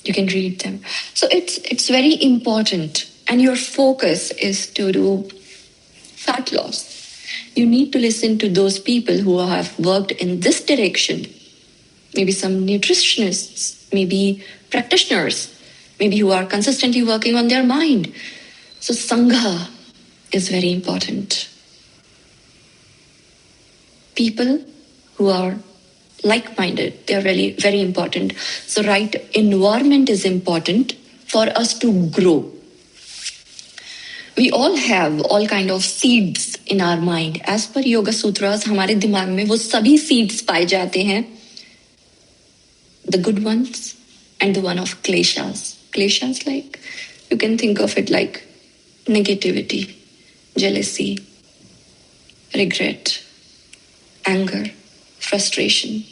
You can read them. So it's very important. And your focus is to do fat loss. You need to listen to those people who have worked in this direction. Maybe some nutritionists, maybe practitioners, maybe who are consistently working on their mind. So Sangha is very important. People who are like-minded, they are really very important. So right environment is important for us to grow. We all have all kind of seeds in our mind. As per Yoga Sutras, हमारे दिमाग में वो सभी seeds पाए जाते हैं. The good ones and the one of kleshas. Kleshas, like, you can think of it like negativity, jealousy, regret, anger, frustration.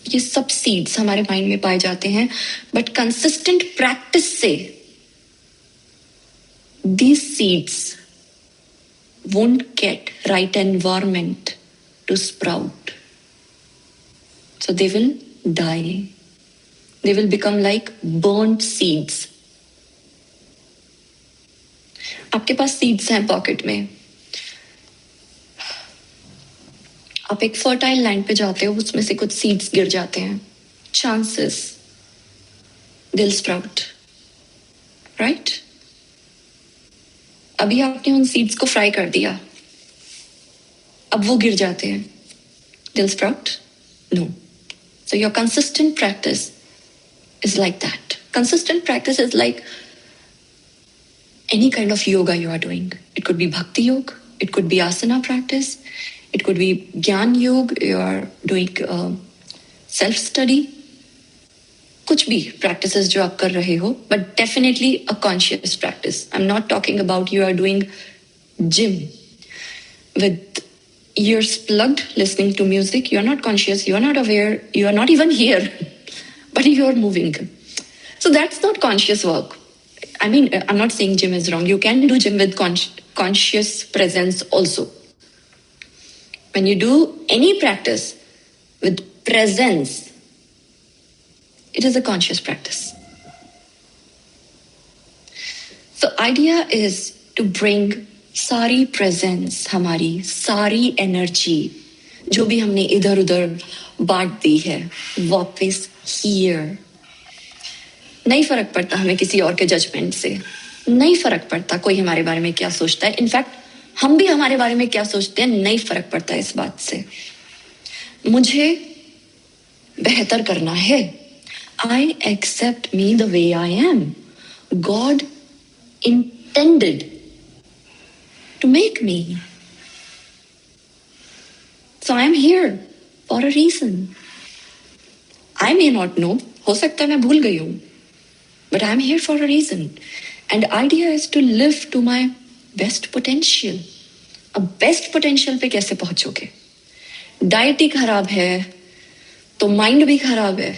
ये सब seeds हमारे mind में पाए जाते हैं. But consistent practice से these seeds won't get right environment to sprout. So they will die. They will become like burnt seeds. आपके पास seeds हैं पॉकेट में. आप एक फर्टाइल लैंड पे जाते हो, उसमें से कुछ सीड्स गिर जाते हैं. चांसेस दिल स्प्राउट, राइट? अभी आपने उन सीड्स को फ्राई कर दिया, अब वो गिर जाते हैं. दिल sprout? No. So your consistent practice is like that. Consistent practice is like any kind of yoga you are doing. It could be bhakti yoga, it could be asana practice, it could be Gyan Yoga, you are doing self-study. कुछ भी practices जो आप कर रहे हो, but definitely a conscious practice. I'm not talking about you are doing gym with ears plugged, listening to music. You are not conscious, you are not aware, you are not even here, but you are moving. So that's not conscious work. I mean, I'm not saying gym is wrong. You can do gym with conscious presence also. When you do any practice with presence, it is a conscious practice. So idea is to bring सारी presence, हमारी सारी energy जो भी हमने इधर उधर बांट दी है, वापस हियर। नहीं फर्क पड़ता हमें किसी और के जजमेंट से, नहीं फर्क पड़ता कोई हमारे बारे में क्या सोचता है, इनफैक्ट हम भी हमारे बारे में क्या सोचते हैं नहीं फर्क पड़ता इस बात से। मुझे बेहतर करना है। I accept me the way I am. God intended to make me, so I am here for a reason. I may not know, हो सकता है मैं भूल गई हूं, but I'm here for a reason. And idea is to live to my best potential. अब best potential पे कैसे पहुंचोगे? डाइट ही खराब है तो माइंड भी खराब है,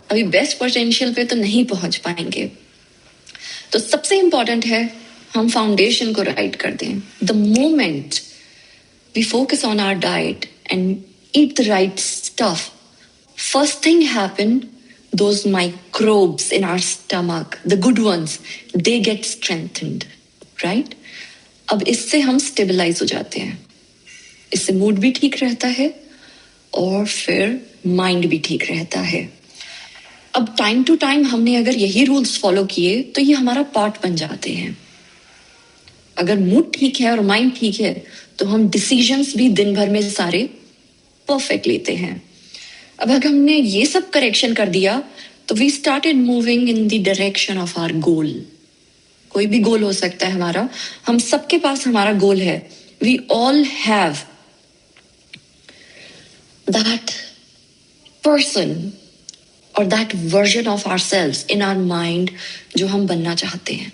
अभी बेस्ट पोटेंशियल पे तो नहीं पहुंच पाएंगे। तो सबसे इंपॉर्टेंट है हम फाउंडेशन को राइट कर दें। The moment we focus on our diet and eat the right stuff, first thing happened, those microbes in our stomach, the good ones, they get strengthened, right? अब इससे हम स्टेबलाइज हो जाते हैं, इससे मूड भी ठीक रहता है और फिर माइंड भी ठीक रहता है। अब टाइम टू टाइम हमने अगर यही रूल्स फॉलो किए तो ये हमारा पार्ट बन जाते हैं। अगर मूड ठीक है और माइंड ठीक है तो हम डिसीजंस भी दिन भर में सारे परफेक्ट लेते हैं। अब अगर हमने ये सब करेक्शन कर दिया तो we started moving in the direction of our goal. कोई भी गोल हो सकता है हमारा, हम सबके पास हमारा गोल है। We all have that person और that version of ourselves in our mind जो हम बनना चाहते हैं,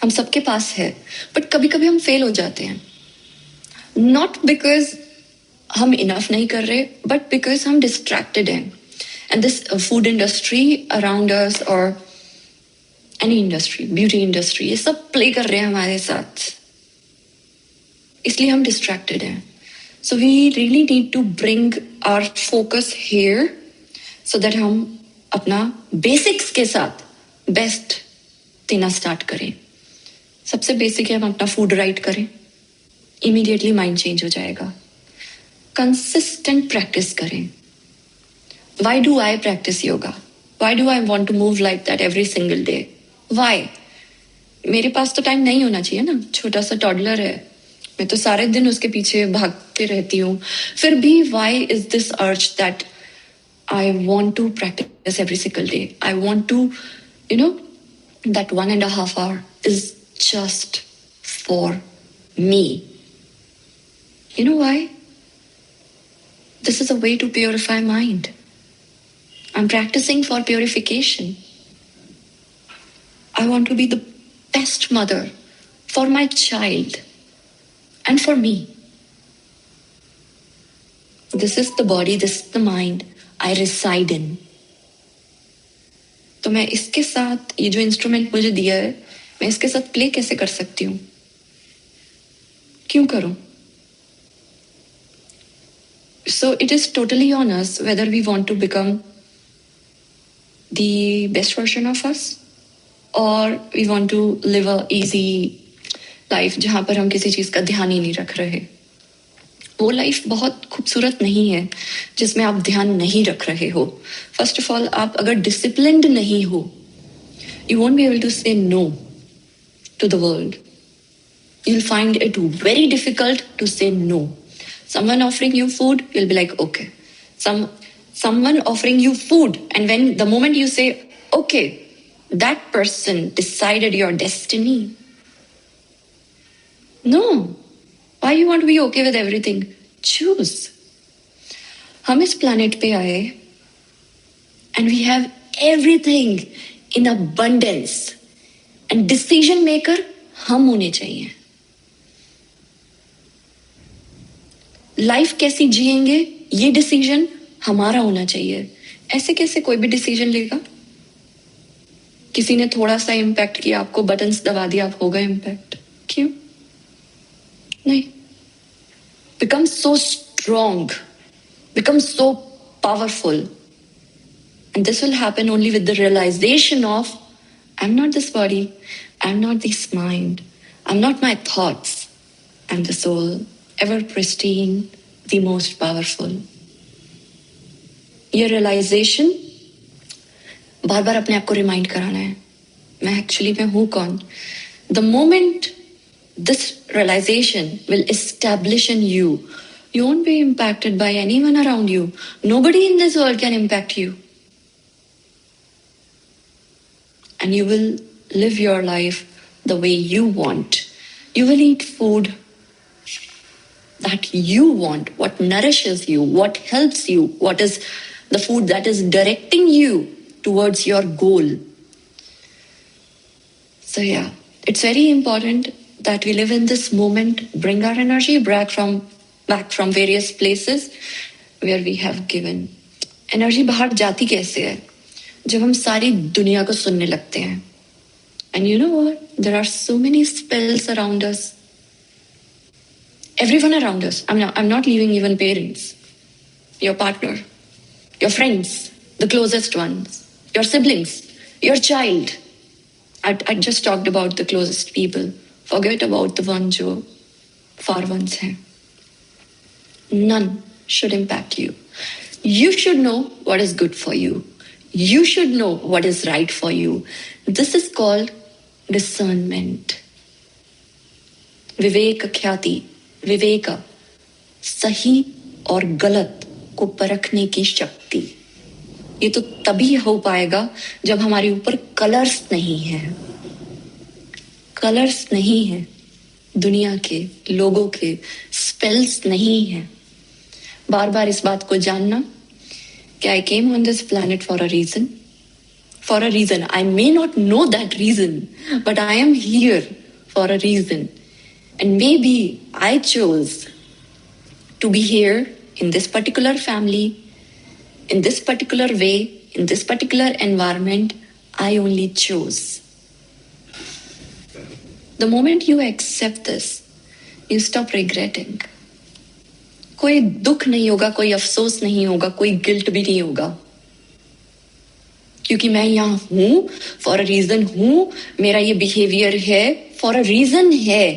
हम सबके पास है। बट कभी कभी हम फेल हो जाते हैं, नॉट बिकॉज हम इनफ नहीं कर रहे, बट बिकॉज हम डिस्ट्रैक्टेड हैं। And this food industry around us और एनी इंडस्ट्री, ब्यूटी इंडस्ट्री, ये सब प्ले कर रहे हैं हमारे साथ, इसलिए हम डिस्ट्रैक्टेड हैं। So we really need to bring our focus here so that हम अपना बेसिक्स के साथ बेस्ट देना स्टार्ट करें। सबसे बेसिक है हम अपना फूड राइट करें, इमीडिएटली माइंड चेंज हो जाएगा। कंसिस्टेंट प्रैक्टिस करें। Why do I practice yoga? Why do I want to move like that every single day? Why? मेरे पास तो टाइम नहीं होना चाहिए ना, छोटा सा टॉडलर है, मैं तो सारे दिन उसके पीछे भागते रहती हूँ। फिर भी why is this urge that I want to practice every single day? I want to, that 1.5 hour is just for me. You know why? This is a way to purify mind. I'm practicing for purification. I want to be the best mother for my child and for me. This is the body, this is the mind I reside in. तो मैं इसके साथ ये जो instrument मुझे दिया है, मैं इसके साथ प्ले कैसे कर सकती हूँ? क्यों करूँ? So it is totally on us whether we want to become the best version of us or we want to live a easy life जहाँ पर हम किसी चीज का ध्यान ही नहीं रख रहे। वो लाइफ बहुत खूबसूरत नहीं है जिसमें आप ध्यान नहीं रख रहे हो। फर्स्ट ऑफ ऑल, आप अगर डिसिप्लिन्ड नहीं हो, you won't be able to say no to the world. You'll find it very difficult to say no. Someone offering you food, you'll be like, okay. Someone offering you food, and when the moment you say, okay, that person decided your destiny. No. Why you want to be okay with everything? Choose. हम इस planet पे आए and we have everything in abundance. And decision maker हम होने चाहिए। Life कैसी जिएंगे ये डिसीजन हमारा होना चाहिए। ऐसे कैसे कोई भी डिसीजन लेगा? किसी ने थोड़ा सा इम्पैक्ट किया, आपको बटन्स दबा दिया, आप हो गए इम्पैक्ट? क्यों नहीं? Become so strong, become so powerful, and this will happen only with the realization of I'm not this body, I'm not this mind, I'm not my thoughts, I'm the soul, ever pristine, the most powerful. ये realization बार बार अपने आप को remind कराना है, मैं actually में हूँ कौन. The moment this realization will establish in you, you won't be impacted by anyone around you. Nobody in this world can impact you. And you will live your life the way you want. You will eat food that you want, what nourishes you, what helps you, what is the food that is directing you towards your goal. So yeah, it's very important that we live in this moment, bring our energy back from various places where we have given. Energy बाहर जाती कैसे है? जब हम सारी दुनिया को सुनने लगते हैं. And you know what? There are so many spells around us. Everyone around us. I'm not leaving even parents, your partner, your friends, the closest ones, your siblings, your child. I just talked about the closest people. Forget about the ones जो far ones हैं. None should impact you. You should know what is good for you. You should know what is right for you. This is called discernment. विवेक ख्याति, विवेका, सही और गलत को परखने की शक्ति. ये तो तभी हो पाएगा जब हमारे ऊपर कलर्स नहीं है. कलर्स नहीं है दुनिया के, लोगों के, स्पेल्स नहीं है. बार बार इस बात को जानना कि I came on this planet for a reason. For a reason. I may not know that reason, but I am here for a reason. And maybe I chose to be here in this particular family, in this particular way, in this particular environment. I only chose. The moment you accept this, you stop regretting. कोई दुख नहीं होगा, कोई अफसोस नहीं होगा, कोई guilt भी नहीं होगा, क्योंकि मैं यहाँ हूं फॉर अ रीजन हूं. मेरा ये बिहेवियर है फॉर अ रीजन है.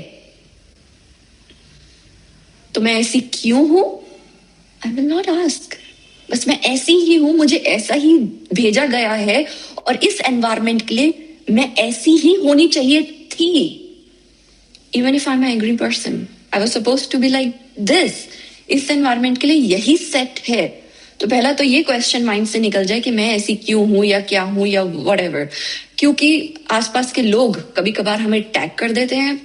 तो मैं ऐसी क्यों हूं? I will not ask. बस मैं ऐसी ही हूं, मुझे ऐसा ही भेजा गया है और इस एनवायरमेंट के लिए मैं ऐसी ही होनी चाहिए थी. Even if I am angry person, I was supposed to be like this. इस एनवायरमेंट के लिए यही सेट है. तो पहला तो ये क्वेश्चन माइंड से निकल जाए कि मैं ऐसी क्यों हूं या क्या हूं या व्हाटएवर. क्योंकि आसपास के लोग कभी कभार हमें टैग कर देते हैं,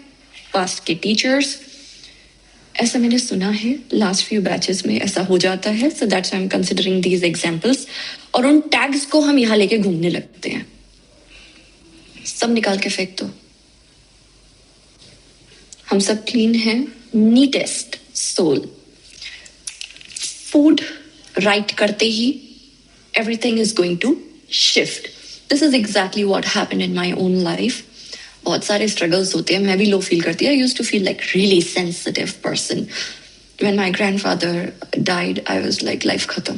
पास्ट के टीचर्स. ऐसा मैंने सुना है, लास्ट फ्यू बैचेस में ऐसा हो जाता है. So that's I am considering these examples. और उन टैग्स को हम यहाँ लेके घूमने लगते हैं. सब निकाल के फेंक दो. हम सब क्लीन हैं, नीटेस्ट सोल. फूड राइट करते ही everything is going to shift. This is exactly what happened in my own life. बहुत सारे struggles होते हैं, मैं भी low feel करती. I used to feel like really sensitive person. When my grandfather died, I was like life khatam.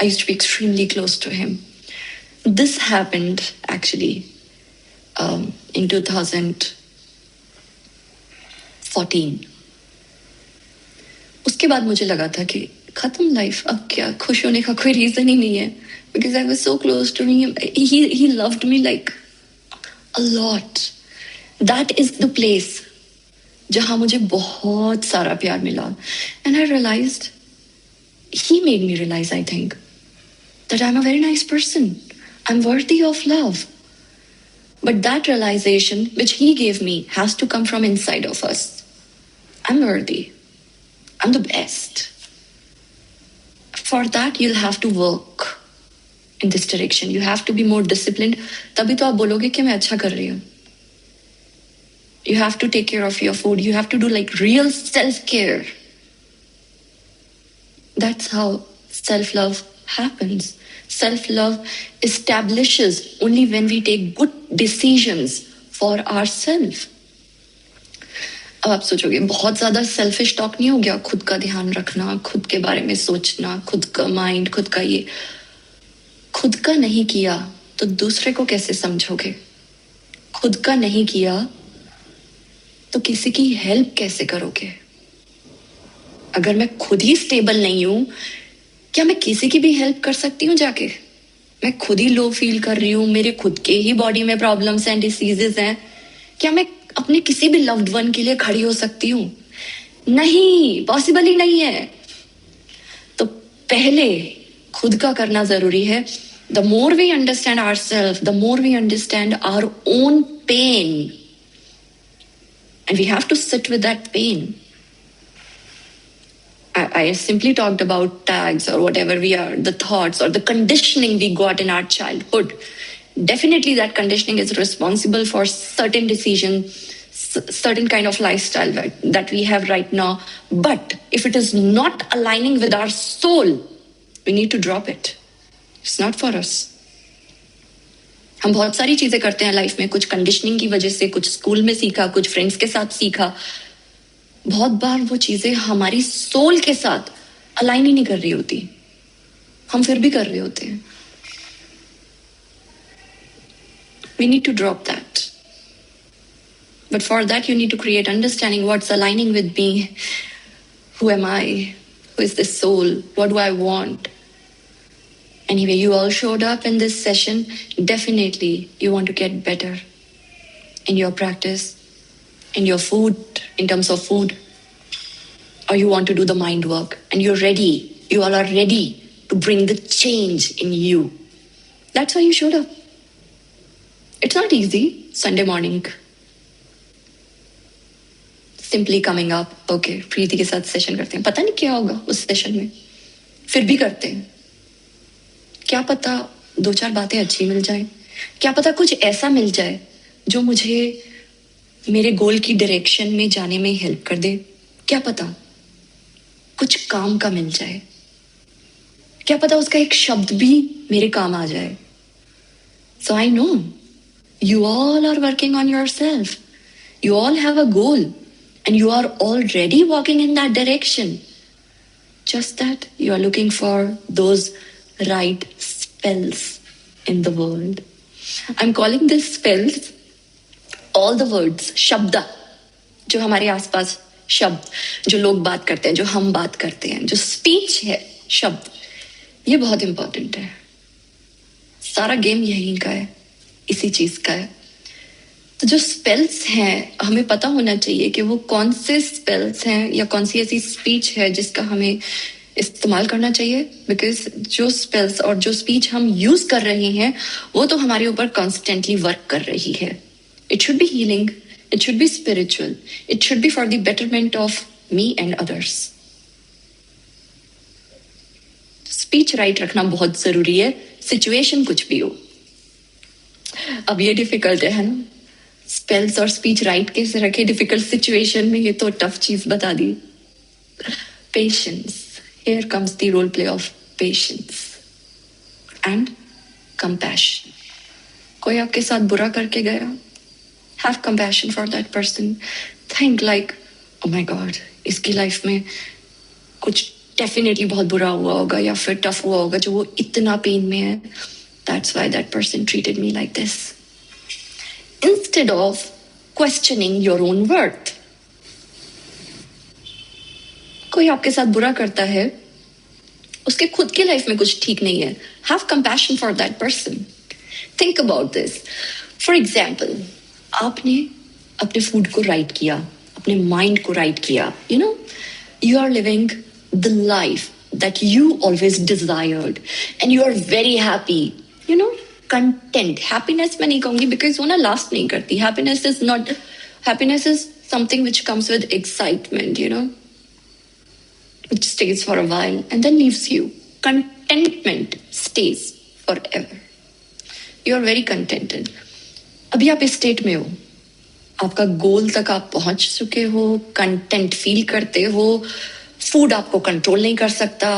I used to be extremely close to him. This happened actually in 2014. उसके बाद मुझे लगा था कि खत्म life, अब क्या, खुश होने का कोई रीजन ही नहीं है. Because I was so close to him. He loved me like a lot. That is the place जहां मुझे बहुत सारा प्यार मिला. And I realized, he made me realize, I think, that I am a very nice person. I am worthy of love. But that realization which he gave me has to come from inside of us. I am worthy. I'm the best. For that, you'll have to work in this direction. You have to be more disciplined. तभी तो आप बोलोगे कि मैं अच्छा कर रही हूँ. You have to take care of your food. You have to do like real self-care. That's how self-love happens. Self-love establishes only when we take good decisions for ourselves. अब आप सोचोगे बहुत ज्यादा सेल्फिश टॉक नहीं हो गया? खुद का ध्यान रखना, खुद के बारे में सोचना, खुद का माइंड, खुद का ये. खुद का नहीं किया तो दूसरे को कैसे समझोगे? खुद का नहीं किया तो किसी की हेल्प कैसे करोगे? अगर मैं खुद ही स्टेबल नहीं हूं, क्या मैं किसी की भी हेल्प कर सकती हूँ जाके? मैं खुद ही लो फील कर रही हूँ, मेरे खुद के ही बॉडी में प्रॉब्लम्स एंड डिसीजेस हैं, क्या मैं अपने किसी भी लव्ड वन के लिए खड़ी हो सकती हूँ? नहीं, पॉसिबल ही नहीं है। तो पहले खुद का करना जरूरी है. The more we understand ourselves, the more we understand our own pain. And we have to sit with that pain. I simply talked about tags or whatever we are, the thoughts or the conditioning we got in our childhood. Definitely that conditioning is responsible for certain decisions, certain kind of lifestyle that we have right now. But if it is not aligning with our soul, we need to drop it. It's not for us. हम बहुत सारी चीजें करते हैं life में, कुछ conditioning की वजह से, कुछ स्कूल में सीखा, कुछ फ्रेंड्स के साथ सीखा. बहुत बार वो चीजें हमारी सोल के साथ अलाइन ही नहीं कर रही होती, हम फिर भी कर रहे होते हैं. We need to drop that. But for that you need to create understanding what's aligning with me. Who am I? Who is this soul? What do I want? Anyway, you all showed up in this session. Definitely you want to get better in your practice, in your food, in terms of food, or you want to do the mind work and you're ready. You all are ready to bring the change in you. That's why you showed up. It's not easy. Sunday morning. Simply coming up. Okay, प्रीति के साथ session करते हैं. पता नहीं क्या होगा उस session में, फिर भी करते हैं. क्या पता 2-4 बातें अच्छी मिल जाए, क्या पता कुछ ऐसा मिल जाए जो मुझे मेरे गोल की डायरेक्शन में जाने में हेल्प कर दे. क्या पता कुछ काम का मिल जाए, क्या पता उसका एक शब्द भी मेरे काम आ जाए. So I know you all are working on yourself. You all have a goal and you are already walking in that direction. Just that you are looking for those right spells in the world. I'm calling this spells all the words, शब्द जो हमारे आसपास, शब्द जो लोग बात करते हैं, जो हम बात करते हैं, जो स्पीच है, शब्द, ये बहुत इंपॉर्टेंट है. सारा गेम यही का है, इसी चीज का है. तो जो स्पेल्स हैं, हमें पता होना चाहिए कि वो कौन से स्पेल्स हैं या कौन सी ऐसी स्पीच है जिसका हमें इस्तेमाल करना चाहिए. बिकॉज जो स्पेल्स और जो स्पीच हम यूज कर रहे हैं वो तो हमारे ऊपर कॉन्स्टेंटली वर्क कर रही है. It should be healing. It should be spiritual. It should be for the betterment of me and others. Speech right रखना बहुत जरूरी है, सिचुएशन कुछ भी हो. अब ये डिफिकल्ट है ना, स्पेल्स और स्पीच राइट कैसे रखे डिफिकल्ट सिचुएशन में, ये तो टफ चीज बता दी. Patience. Here comes the role play of patience and compassion. कोई आपके साथ बुरा करके गया, have compassion for that person. Think like, oh my God, इसकी लाइफ में कुछ डेफिनेटली बहुत बुरा हुआ होगा या फिर टफ हुआ होगा जो वो इतना पेन में है. That's why that person treated me like this. Instead of questioning your own worth. कोई आपके साथ बुरा करता है, उसके खुद की लाइफ में कुछ ठीक नहीं है. Have compassion for that person. Think about this. For example, आपने अपने फूड को राइट किया, अपने माइंड को राइट किया. You know, you are living the life that you always desired and you are very happy. You know, content. Happiness मैं नहीं कहूंगी because वो ना last नहीं करती. Happiness is something which comes with excitement, you know, which stays for a while and then leaves you. Contentment stays forever. You are very contented. अभी आप इस स्टेट में हो, आपका गोल तक आप पहुंच चुके हो, कंटेंट फील करते हो. फूड आपको कंट्रोल नहीं कर सकता,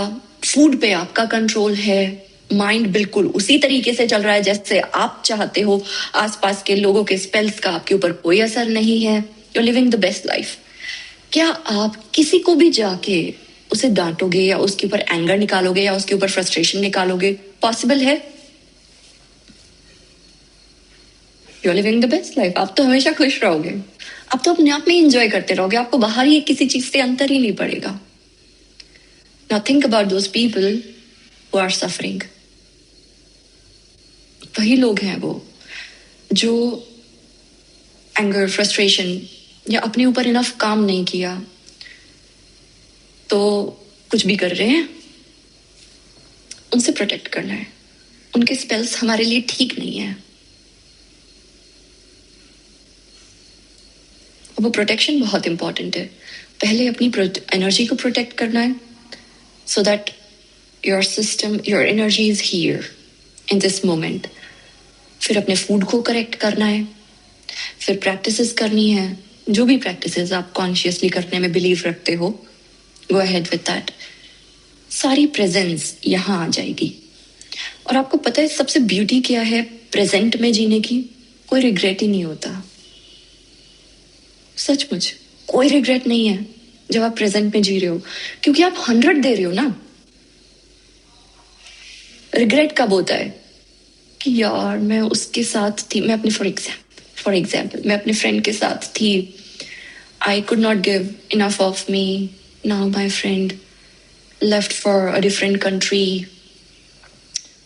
फूड पे आपका कंट्रोल है. माइंड बिल्कुल उसी तरीके से चल रहा है जैसे आप चाहते हो. आसपास के लोगों के स्पेल्स का आपके ऊपर कोई असर नहीं है. You are living the best life. क्या आप किसी को भी जाके उसे डांटोगे या उसके ऊपर एंगर निकालोगे या उसके ऊपर फ्रस्ट्रेशन निकालोगे? पॉसिबल है? You are living the best life. आप तो हमेशा खुश रहोगे, आप तो अपने आप में एंजॉय करते रहोगे, आपको बाहर ही किसी चीज से अंतर ही नहीं पड़ेगा। Now think about those people who are suffering. वही लोग हैं वो जो एंगर, फ्रस्ट्रेशन या अपने ऊपर इनफ काम नहीं किया तो कुछ भी कर रहे हैं। उनसे प्रोटेक्ट करना है। उनके स्पेल्स हमारे लिए ठीक नहीं है। वो प्रोटेक्शन बहुत इंपॉर्टेंट है। पहले अपनी एनर्जी को प्रोटेक्ट करना है so that your system, your energy is here in this moment. फिर अपने फूड को करेक्ट करना है, फिर प्रैक्टिसेस करनी है। जो भी प्रैक्टिसेस आप कॉन्शियसली करने में बिलीव रखते हो, गो अहेड विद दैट। सारी प्रेजेंस यहाँ आ जाएगी। और आपको पता है सबसे ब्यूटी क्या है प्रेजेंट में जीने की? कोई रिग्रेट ही नहीं होता। सचमुच कोई रिग्रेट नहीं है जब आप प्रेजेंट में जी रहे हो, क्योंकि आप 100 दे रहे हो ना। रिग्रेट कब होता है कि यार मैं उसके साथ थी, मैं अपने फॉर एग्जाम्पल मैं अपने फ्रेंड के साथ थी, I could not give enough of me, now my friend left for a different country,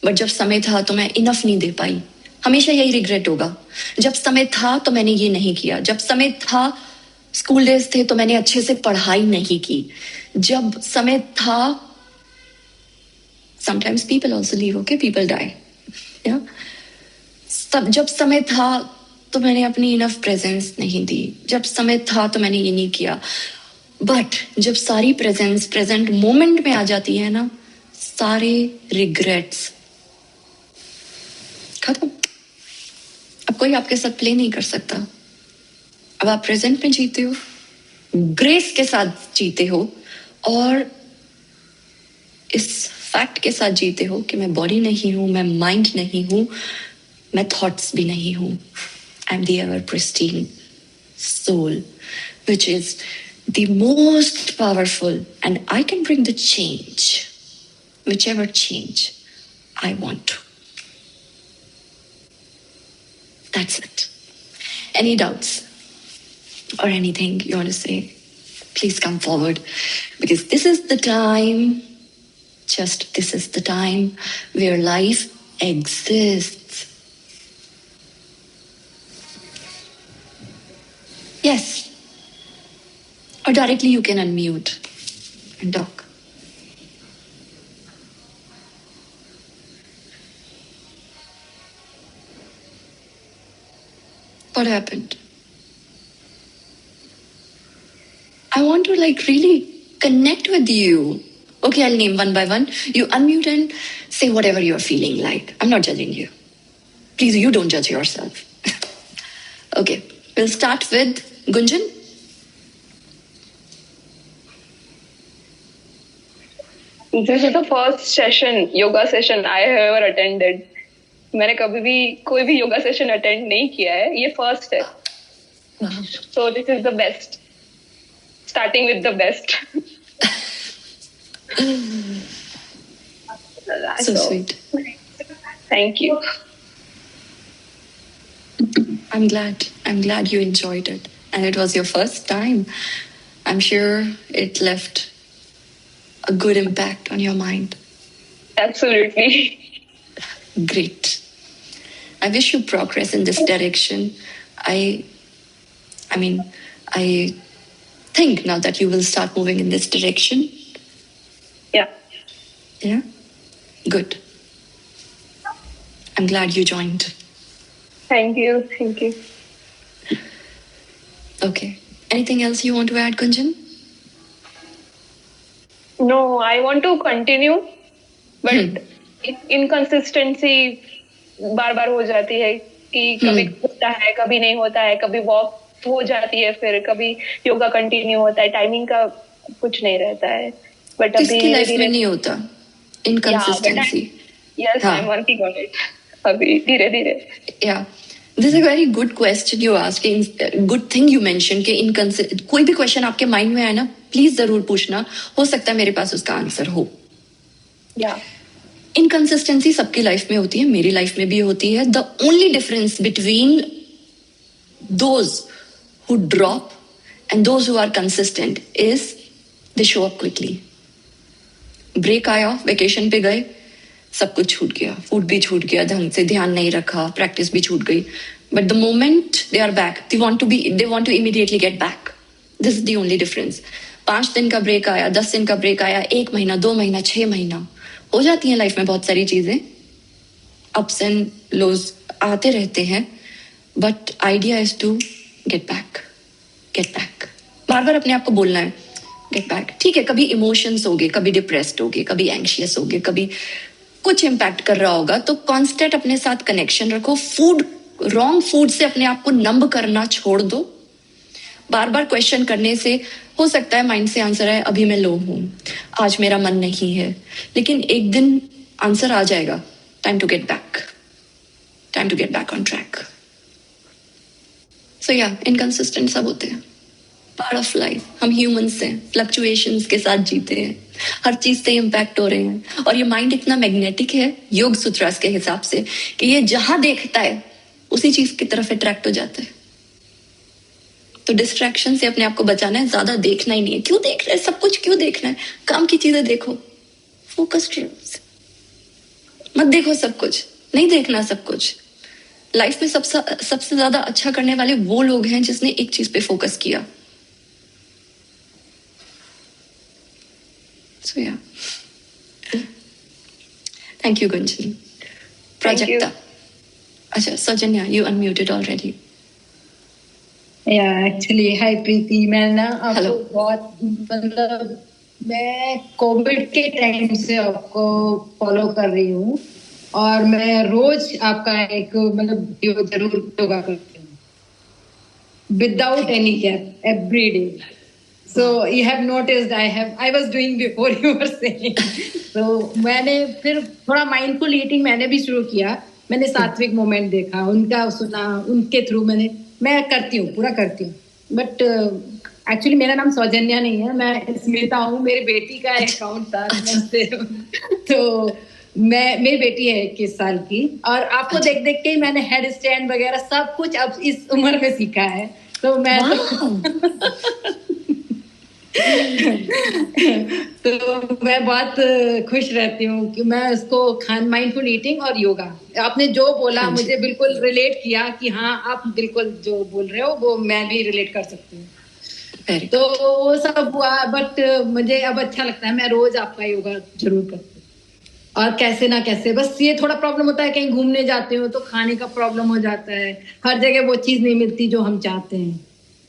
but जब समय था तो मैं इनफ नहीं दे पाई। हमेशा यही रिग्रेट होगा। जब समय था तो मैंने ये नहीं किया, जब समय था, स्कूल डेज थे तो मैंने अच्छे से पढ़ाई नहीं की, जब समय था। Sometimes people also leave, okay, people die. जब समय था तो मैंने अपनी इनफ प्रेजेंस नहीं दी, जब समय था तो मैंने ये नहीं किया। बट जब सारी प्रेजेंस प्रेजेंट मोमेंट में आ जाती है ना, सारे रिग्रेट्स खत्म। अब कोई आपके साथ प्ले नहीं कर सकता। अब आप प्रेजेंट में जीते हो, ग्रेस के साथ जीते हो, और इस फैक्ट के साथ जीते हो कि मैं बॉडी नहीं हूं, मैं माइंड नहीं हूं, मैं थॉट्स भी नहीं हूं। I am the ever pristine soul which is the most powerful, and I can bring the change, whichever change I want to. That's it. Any doubts or anything you want to say, please come forward, because this is the time, just this is the time where life exists. Yes. Or directly you can unmute and talk. What happened? I want to really connect with you. Okay, I'll name one by one. You unmute and say whatever you're feeling like. I'm not judging you. Please, you don't judge yourself. Okay, we'll start with Gunjan. This is the first session, yoga session I have ever attended. मैंने कभी भी कोई भी yoga session attend नहीं किया है, ये first है। So this is the best. Starting with the best. So sweet. Thank you. I'm glad you enjoyed it, and it was your first time. I'm sure it left a good impact on your mind. Absolutely. Great. I wish you progress in this direction. I think now that you will start moving in this direction. Yeah. Yeah? Good. I'm glad you joined. Thank you. Thank you. Okay. Anything else you want to add, Gunjan? No, I want to continue, but inconsistency बार-बार हो जाती है कि कभी होता है, कभी नहीं होता है, कभी वॉक हो जाती है, फिर कभी योगा कंटिन्यू होता है, टाइमिंग का कुछ नहीं रहता है। बट अभी किसकी लाइफ में नहीं होता inconsistency? Yes, I am working on it अभी धीरे-धीरे। या this is a very good question you ask, good thing you mention कि कोई भी क्वेश्चन आपके माइंड में आए ना, प्लीज जरूर पूछना, हो सकता है मेरे पास उसका आंसर हो। या इनकंसिस्टेंसी सबकी लाइफ में होती है, मेरी लाइफ में भी होती है। The only difference between those who drop and those who are consistent is they show up quickly. Break आया, वेकेशन पे गए, सब कुछ छूट गया, फूड भी छूट गया, ढंग से ध्यान नहीं रखा, प्रैक्टिस भी छूट गई. But the moment they are back, they want to immediately get back. This is the only difference. 5 दिन का ब्रेक आया, 10 दिन का ब्रेक आया, 1 महीना, 2 महीना, 6 महीना, हो जाती है लाइफ में बहुत सारी चीजें. अप्स एंड लोज आते रहते हैं. But idea is to get back, get back. बार बार अपने आप को बोलना है गेट बैक. ठीक है, कभी इमोशंस होगे, कभी डिप्रेस्ड होगे, कभी एंग्शियस होगे, कभी कुछ इम्पैक्ट कर रहा होगा, तो कांस्टेंट अपने साथ कनेक्शन रखो. फूड, रॉन्ग फूड से अपने आप को नंब करना छोड़ दो. बार बार क्वेश्चन करने से हो सकता है माइंड से आंसर है अभी मैं लो हूं, आज मेरा मन नहीं है, लेकिन एक दिन आंसर आ जाएगा. Time to get back, time to get back on track. So yeah, inconsistent सब होते हैं, पार्ट ऑफ लाइफ. हम ह्यूमंस हैं, फ्लक्चुएशंस के साथ जीते हैं, हर चीज से इम्पैक्ट हो रहे हैं. और ये माइंड इतना मैग्नेटिक है योग सूत्रास के हिसाब से कि ये जहां देखता है उसी चीज की तरफ अट्रैक्ट हो जाता है. तो डिस्ट्रैक्शन से अपने आप को बचाना है. ज्यादा देखना ही नहीं है. क्यों देख रहे हैं सब कुछ, क्यों देखना है? काम की चीजें देखो, फोकस्ड रहो. मत देखो सब कुछ, नहीं देखना सब कुछ. लाइफ में सबसे ज्यादा अच्छा करने वाले वो लोग हैं जिसने एक चीज पे फोकस किया. So yeah. Thank you, Gunjan. Prajakta. Acha, Sajanya, you unmuted already. Yeah, actually, hi प्रीति. मैं ना Hello. आपको बहुत मतलब मैं कोविड के टाइम से आपको फॉलो कर रही हूँ और मैं रोज आपका एक मतलब वीडियो जरूर योगा करती हूँ without any gap every day. So you have noticed I was doing before you were saying. So मैंने फिर थोड़ा माइंडफुल ईटिंग मैंने भी शुरू किया. मैंने सात्विक मोमेंट देखा, उनका सुना, उनके थ्रू मैं करती हूँ, पूरा करती हूँ. बट एक्चुअली मेरा नाम सौजन्या नहीं है, मैं स्मिता हूँ. मेरी बेटी का अकाउंट था तो मेरी बेटी है 21 साल की और आपको देख देख के मैंने हेड स्टैंड वगैरह सब कुछ अब इस उम्र में सीखा है. तो मैं तो मैं बहुत खुश रहती हूँ कि मैं उसको माइंडफुल ईटिंग और योगा, आपने जो बोला मुझे बिल्कुल रिलेट किया कि हाँ आप बिल्कुल जो बोल रहे हो वो मैं भी रिलेट कर सकती हूँ. तो वो सब हुआ. बट मुझे अब अच्छा लगता है, मैं रोज आपका योगा जरूर करती हूँ. और कैसे ना कैसे, बस ये थोड़ा प्रॉब्लम होता है, कहीं घूमने जाते हो तो खाने का प्रॉब्लम हो जाता है. हर जगह वो चीज नहीं मिलती जो हम चाहते हैं.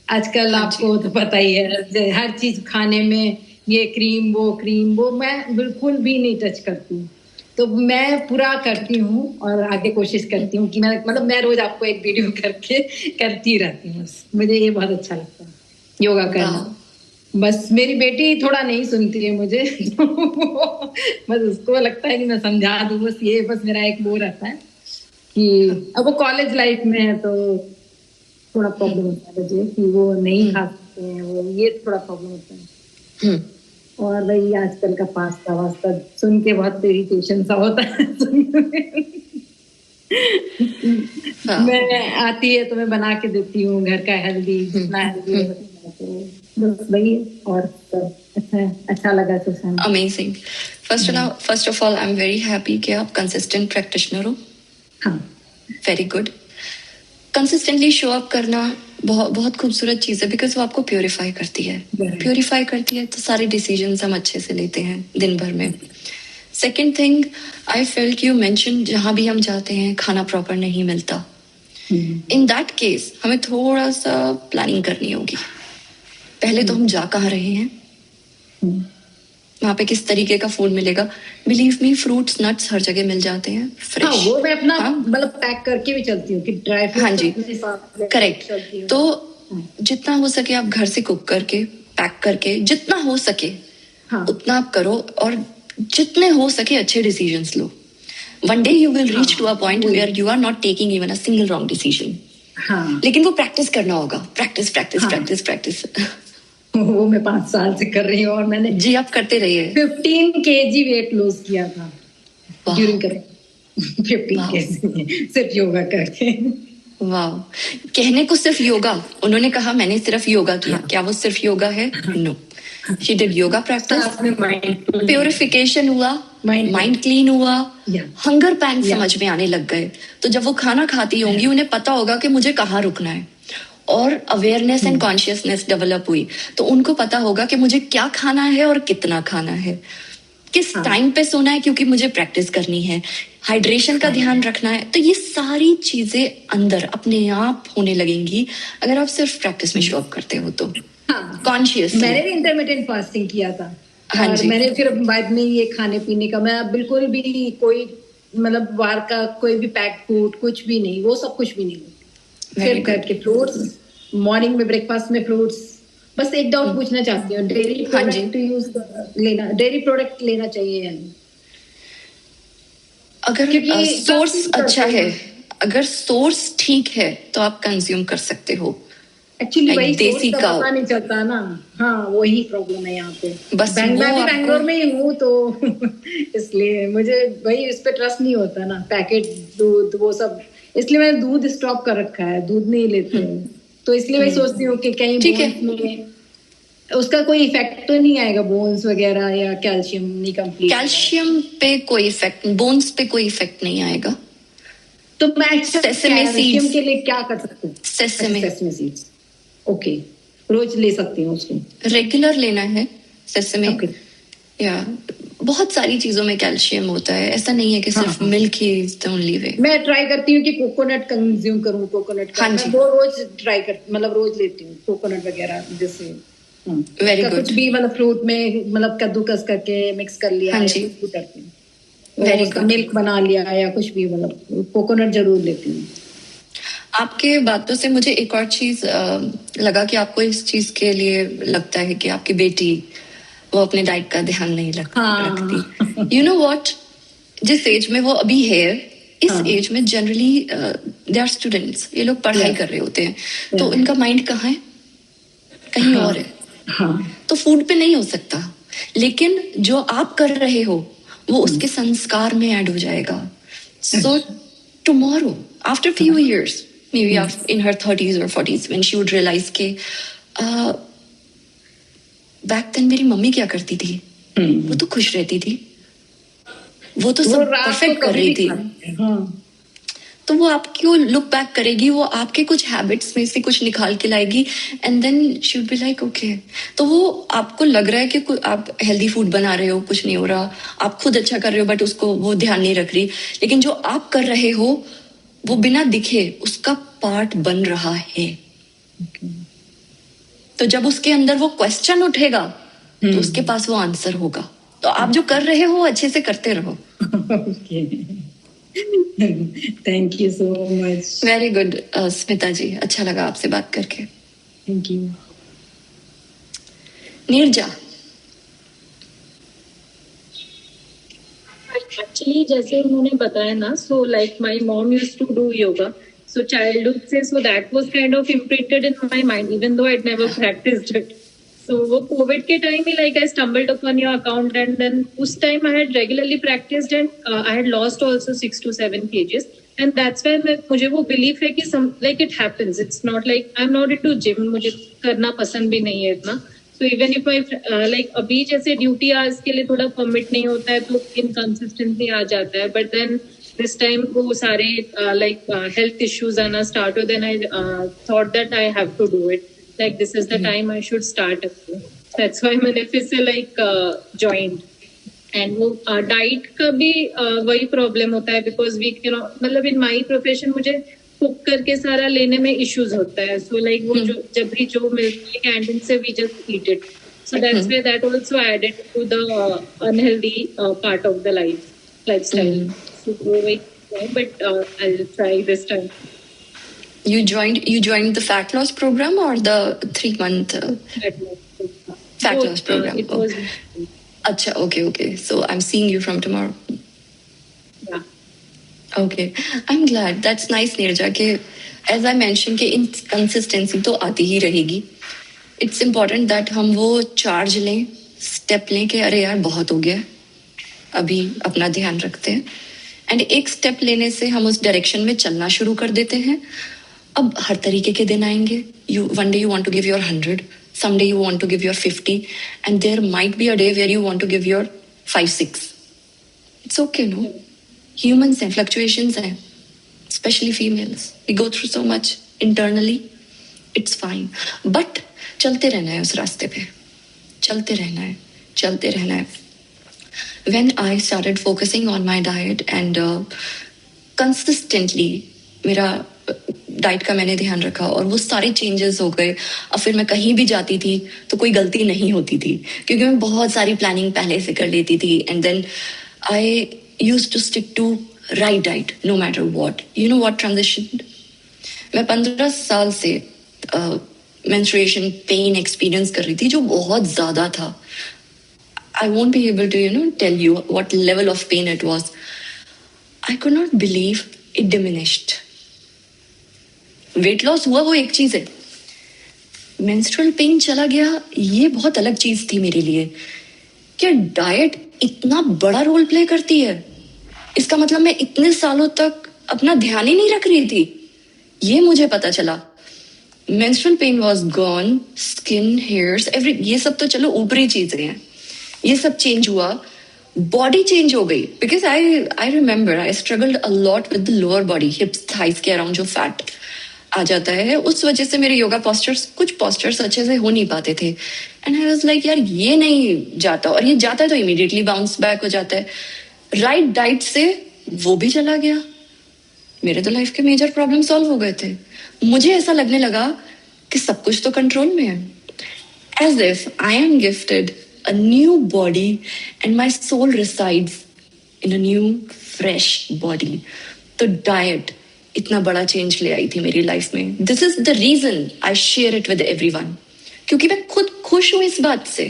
आजकल आपको तो पता ही है, हर चीज खाने में ये क्रीम वो मैं बिल्कुल भी नहीं टच करती. तो मैं पूरा करती हूँ और आगे कोशिश करती हूँ कि मैं रोज आपको एक वीडियो करके करती रहती हूँ. मुझे ये बहुत अच्छा लगता है योगा करना. बस मेरी बेटी थोड़ा नहीं सुनती है मुझे बस उसको लगता है कि मैं समझा दूँ, बस मेरा एक वो रहता है कि अब वो कॉलेज लाइफ में है तो थोड़ा प्रॉब्लम होता है मुझे कि वो नहीं खा सकते हैं, वो ये थोड़ा प्रॉब्लम होता है. और वही आजकल का पास्ता वास्ता सुन के बहुत इरिटेशन सा होता है मैं आती है तो मैं बना के देती हूँ घर का हेल्दी, जितना हेल्दी बस वही. और अच्छा लगा तो. Amazing. First of all I am very happy कि आप कंसिस्टेंट प्रैक्टिशनर हो. हाँ, very good. Consistently show up करना बहुत खूबसूरत चीज है, बिकॉज वो आपको प्योरीफाई करती है तो सारे डिसीजंस हम अच्छे से लेते हैं दिन भर में. Second thing, I felt you mention जहां भी हम जाते हैं खाना प्रॉपर नहीं मिलता. इन दैट केस हमें थोड़ा सा प्लानिंग करनी होगी. पहले तो हम जा कहाँ रहे हैं, वहां पे किस तरीके का फूड मिलेगा. बिलीव मी, फ्रूट्स नट्स हर जगह मिल जाते हैं फ्रेश. हाँ, वो मैं अपना मतलब पैक करके भी चलती हूँ कि ड्राई फ्रूट. हाँ जी, करेक्ट. तो जितना हो सके आप घर से कुक करके पैक करके जितना हो सके उतना आप करो, और जितने हो सके अच्छे डिसीजंस लो. One day you will reach to a point where you are not taking even a single wrong decision. लेकिन वो प्रैक्टिस करना होगा. प्रैक्टिस वो मैं 5 साल से कर रही हूँ और मैंने जी आप करते रहिए. 15 kg वेट लॉस किया था ड्यूरिंग 15 kg सिर्फ योगा करके. वाह, कहने को सिर्फ योगा, उन्होंने कहा मैंने सिर्फ योगा किया, क्या वो सिर्फ योगा है? No, she did yoga practice, आपने माइंड प्योरिफिकेशन हुआ, Mind- माइंड क्लीन हुआ, Yeah. Hunger pang Yeah. समझ में आने लग गए। तो जब वो खाना खाती होंगी उन्हें पता होगा कि मुझे कहाँ रुकना है, और अवेयरनेस एंड कॉन्शियसनेस डेवलप हुई, तो उनको पता होगा कि मुझे क्या खाना है और कितना खाना है, किस टाइम पे सोना है क्योंकि मुझे प्रैक्टिस करनी है, हाइड्रेशन का ध्यान रखना है। तो ये सारी चीजें अंदर अपने आप होने लगेंगी अगर आप सिर्फ प्रैक्टिस में शो अप करते हो तो हाँ, कॉन्शियस। मैंने भी इंटरमिटेंट फास्टिंग किया था। हाँ और जी। मैंने फिर बाद में ये खाने पीने का, मैं बिल्कुल भी कोई मतलब बाहर का कोई भी पैक्ड फूड कुछ भी नहीं, वो सब कुछ भी नहीं। Very सिर्फ घर के फ्रूट्स, मॉर्निंग में ब्रेकफास्ट में फ्रूट्स। बस एक डाउट पूछना चाहती हूँ, डेयरी हाँ जी। प्रोडक्ट यूज लेना, डेयरी प्रोडक्ट लेना चाहिए या नहीं? अगर क्योंकि सोर्स काफी अच्छा करते है, हैं। अगर सोर्स ठीक है तो आप कंज्यूम कर सकते हो। एक्चुअली Like वही देसी सोर्स का cow। पता नहीं चलता ना। हाँ, वही प्रॉब्लम है यहाँ पे। बस मैं वो भी आपको- बैंगलोर में ही हूँ तो इसलिए मुझे वही इस पे ट्रस्ट नहीं होता ना, पैकेट दूध वो सब। इसलिए मैंने दूध स्टॉप कर रखा है, दूध नहीं लेती हूँ। तो इसलिए मैं सोचती हूँ कि कहीं ठीक है। बोन्स में उसका कोई इफेक्ट तो नहीं आएगा, बोन्स वगैरह या कैल्शियम नहीं कंप्लीट। कैल्शियम पे कोई इफेक्ट, बोन्स पे कोई इफेक्ट नहीं आएगा। तो मैं Sesame कैल्शियम seeds। के लिए क्या कर सकती हूँ? Sesame। Sesame seeds. ओके, रोज ले सकती हूँ उसको। रेगुलर लेना है सेसमे। ओके। या बहुत सारी चीजों में कैल्शियम होता है, ऐसा नहीं है कि सिर्फ हाँ। Milk he is the only way. मैं ट्राई करती हूँ कि कोकोनट कंज्यूम करूँ, कोकोनट का हाँ मैं जी। वो रोज ट्राई कर, मतलब रोज लेती हूँ कोकोनट वगैरह, जैसे Very का good। कुछ भी मतलब फ्रूट में मतलब कद्दूकस करके मिक्स कर लिया हाँ या जी। कुछ भी करती हूँ, Very उसका good। मिल्क बना लिया या कुछ भी, मतलब कोकोनट जरूर लेती हूँ। आपके बातों से मुझे एक और चीज लगा कि आपको इस चीज के लिए लगता है कि आपकी बेटी वो अपने डाइट का ध्यान नहीं हाँ। रखती। यू नो व्हाट, जिस एज में वो अभी है, इस हाँ। एज में जनरली दे आर स्टूडेंट्स, ये लोग पढ़ाई Yeah। कर रहे होते हैं, तो Yeah। इनका माइंड कहाँ है? कहीं हाँ। और है। हाँ, तो फूड पे नहीं हो सकता, लेकिन जो आप कर रहे हो वो उसके संस्कार में ऐड हो जाएगा। So tomorrow after few years, may be in her 30s और 40s, when she would realize के बैक देन मेरी मम्मी क्या करती थी, वो तो खुश रहती थी, वो तो वो सब रात को परफेक्ट कर कभी रही भी थी। खाती है। हाँ, तो वो आपको लुक बैक करेगी, वो आपके कुछ हैबिट्स में से कुछ निकाल के लाएगी, and then she would be like okay. तो वो आपको लग रहा है कि आप हेल्दी फूड बना रहे हो, कुछ नहीं हो रहा, आप खुद अच्छा कर रहे हो, बट उसको वो ध्यान नहीं रख रही, लेकिन जो आप कर रहे हो वो बिना दिखे उसका पार्ट बन रहा है। तो जब उसके अंदर वो क्वेश्चन उठेगा तो उसके पास वो आंसर होगा। तो आप जो कर रहे हो अच्छे से करते रहो। Okay, thank you so much. Very good Smita ji, अच्छा लगा आपसे बात करके। Thank you. नीरजा, एक्चुअली जैसे उन्होंने बताया ना, so like my mom used to do yoga, so childhood से, so that was kind of imprinted in my mind even though I never practised it. So वो कोविड के टाइम में like I stumbled upon your account and then उस time I had regularly practised and I had lost also 6 to 7 kgs and that's when मुझे वो belief है कि some like it happens, it's not like I am not into gym, मुझे करना पसंद भी नहीं है इतना। So even if I like अभी जैसे ड्यूटी आवर्स के लिए थोड़ा परमिट नहीं होता है तो इनकंसिस्टेंसी आ जाता है, बट देन दिस टाइम वो सारे लाइक हेल्थ इश्यूज आना स्टार्ट हो, then I thought that I have to do it, like this is the time I should start. That's why मैंने फिर से लाइक जॉइंड। एंड वो डाइट का भी वही प्रॉब्लम होता है बिकॉज वी यू नो मतलब इन माई प्रोफेशन मुझे कुक करके सारा लेने में इश्यूज होता है। सो लाइक वो जो जब भी जो मिलती है कैंटीन से we just eat it, so that's why that also added to the unhealthy part of the lifestyle. So वही, but I will try this time. you joined the fat loss program or the 3-month fat loss program? It was Acha, okay. So I'm seeing you from tomorrow. yeah. Okay, I'm glad. That's nice, Nirja. कि as I mentioned कि inconsistency तो आती ही रहेगी. It's important that हम वो charge लें, step लें कि अरे यार बहुत हो गया, अभी अपना ध्यान रखते हैं. एंड एक स्टेप लेने से हम उस डायरेक्शन में चलना शुरू कर देते हैं. अब हर तरीके के दिन आएंगे. One day you want to give your 100, someday you want to give your 50, and there might be a day where you want to give your 5-6. It's okay, no? Humans हैं, fluctuations हैं, especially females. We go through so much internally. It's fine. But चलते रहना है उस रास्ते पे. चलते रहना है, चलते रहना है. When I started focusing on my diet and consistently मेरा डाइट का मैंने ध्यान रखा और वो सारे चेंजेस हो गए. अब फिर मैं कहीं भी जाती थी तो कोई गलती नहीं होती थी क्योंकि मैं बहुत सारी प्लानिंग पहले से कर लेती थी. And then I used to stick to right diet no matter what. You know what transition. मैं 15 साल से मेंस्ट्रुएशन पेन एक्सपीरियंस कर रही थी जो बहुत ज्यादा था. I won't be able to, tell you what level of pain it was. I could not believe it diminished. Weight loss हुआ वो एक चीज है. Menstrual pain चला गया ये बहुत अलग चीज थी मेरे लिए. क्या डाइट इतना बड़ा रोल प्ले करती है? इसका मतलब मैं इतने सालों तक अपना ध्यान ही नहीं रख रही थी. ये मुझे पता चला. Menstrual pain was gone, skin, hairs, ये सब तो चलो ऊपरी चीजें हैं. ये सब चेंज हुआ. बॉडी चेंज हो गई because I remember I struggled a lot with the lower body. हिप्स thighs के अराउंड जो फैट आ जाता है उस वजह से मेरे योगा पोस्चर्स कुछ पोस्चर्स अच्छे से हो नहीं पाते थे. एंड आई वाज लाइक यार ये नहीं जाता और ये जाता है तो इमीडिएटली बाउंस बैक हो जाता है. राइट डाइट से वो भी चला गया. मेरे तो लाइफ के मेजर प्रॉब्लम सॉल्व हो गए थे. मुझे ऐसा लगने लगा कि सब कुछ तो कंट्रोल में है. As if I am gifted a new body and my soul resides in a new fresh body. तो diet इतना बड़ा चेंज ले आई थी मेरी लाइफ में. This is the reason I share it with everyone. क्योंकि मैं खुद खुश हूं इस बात से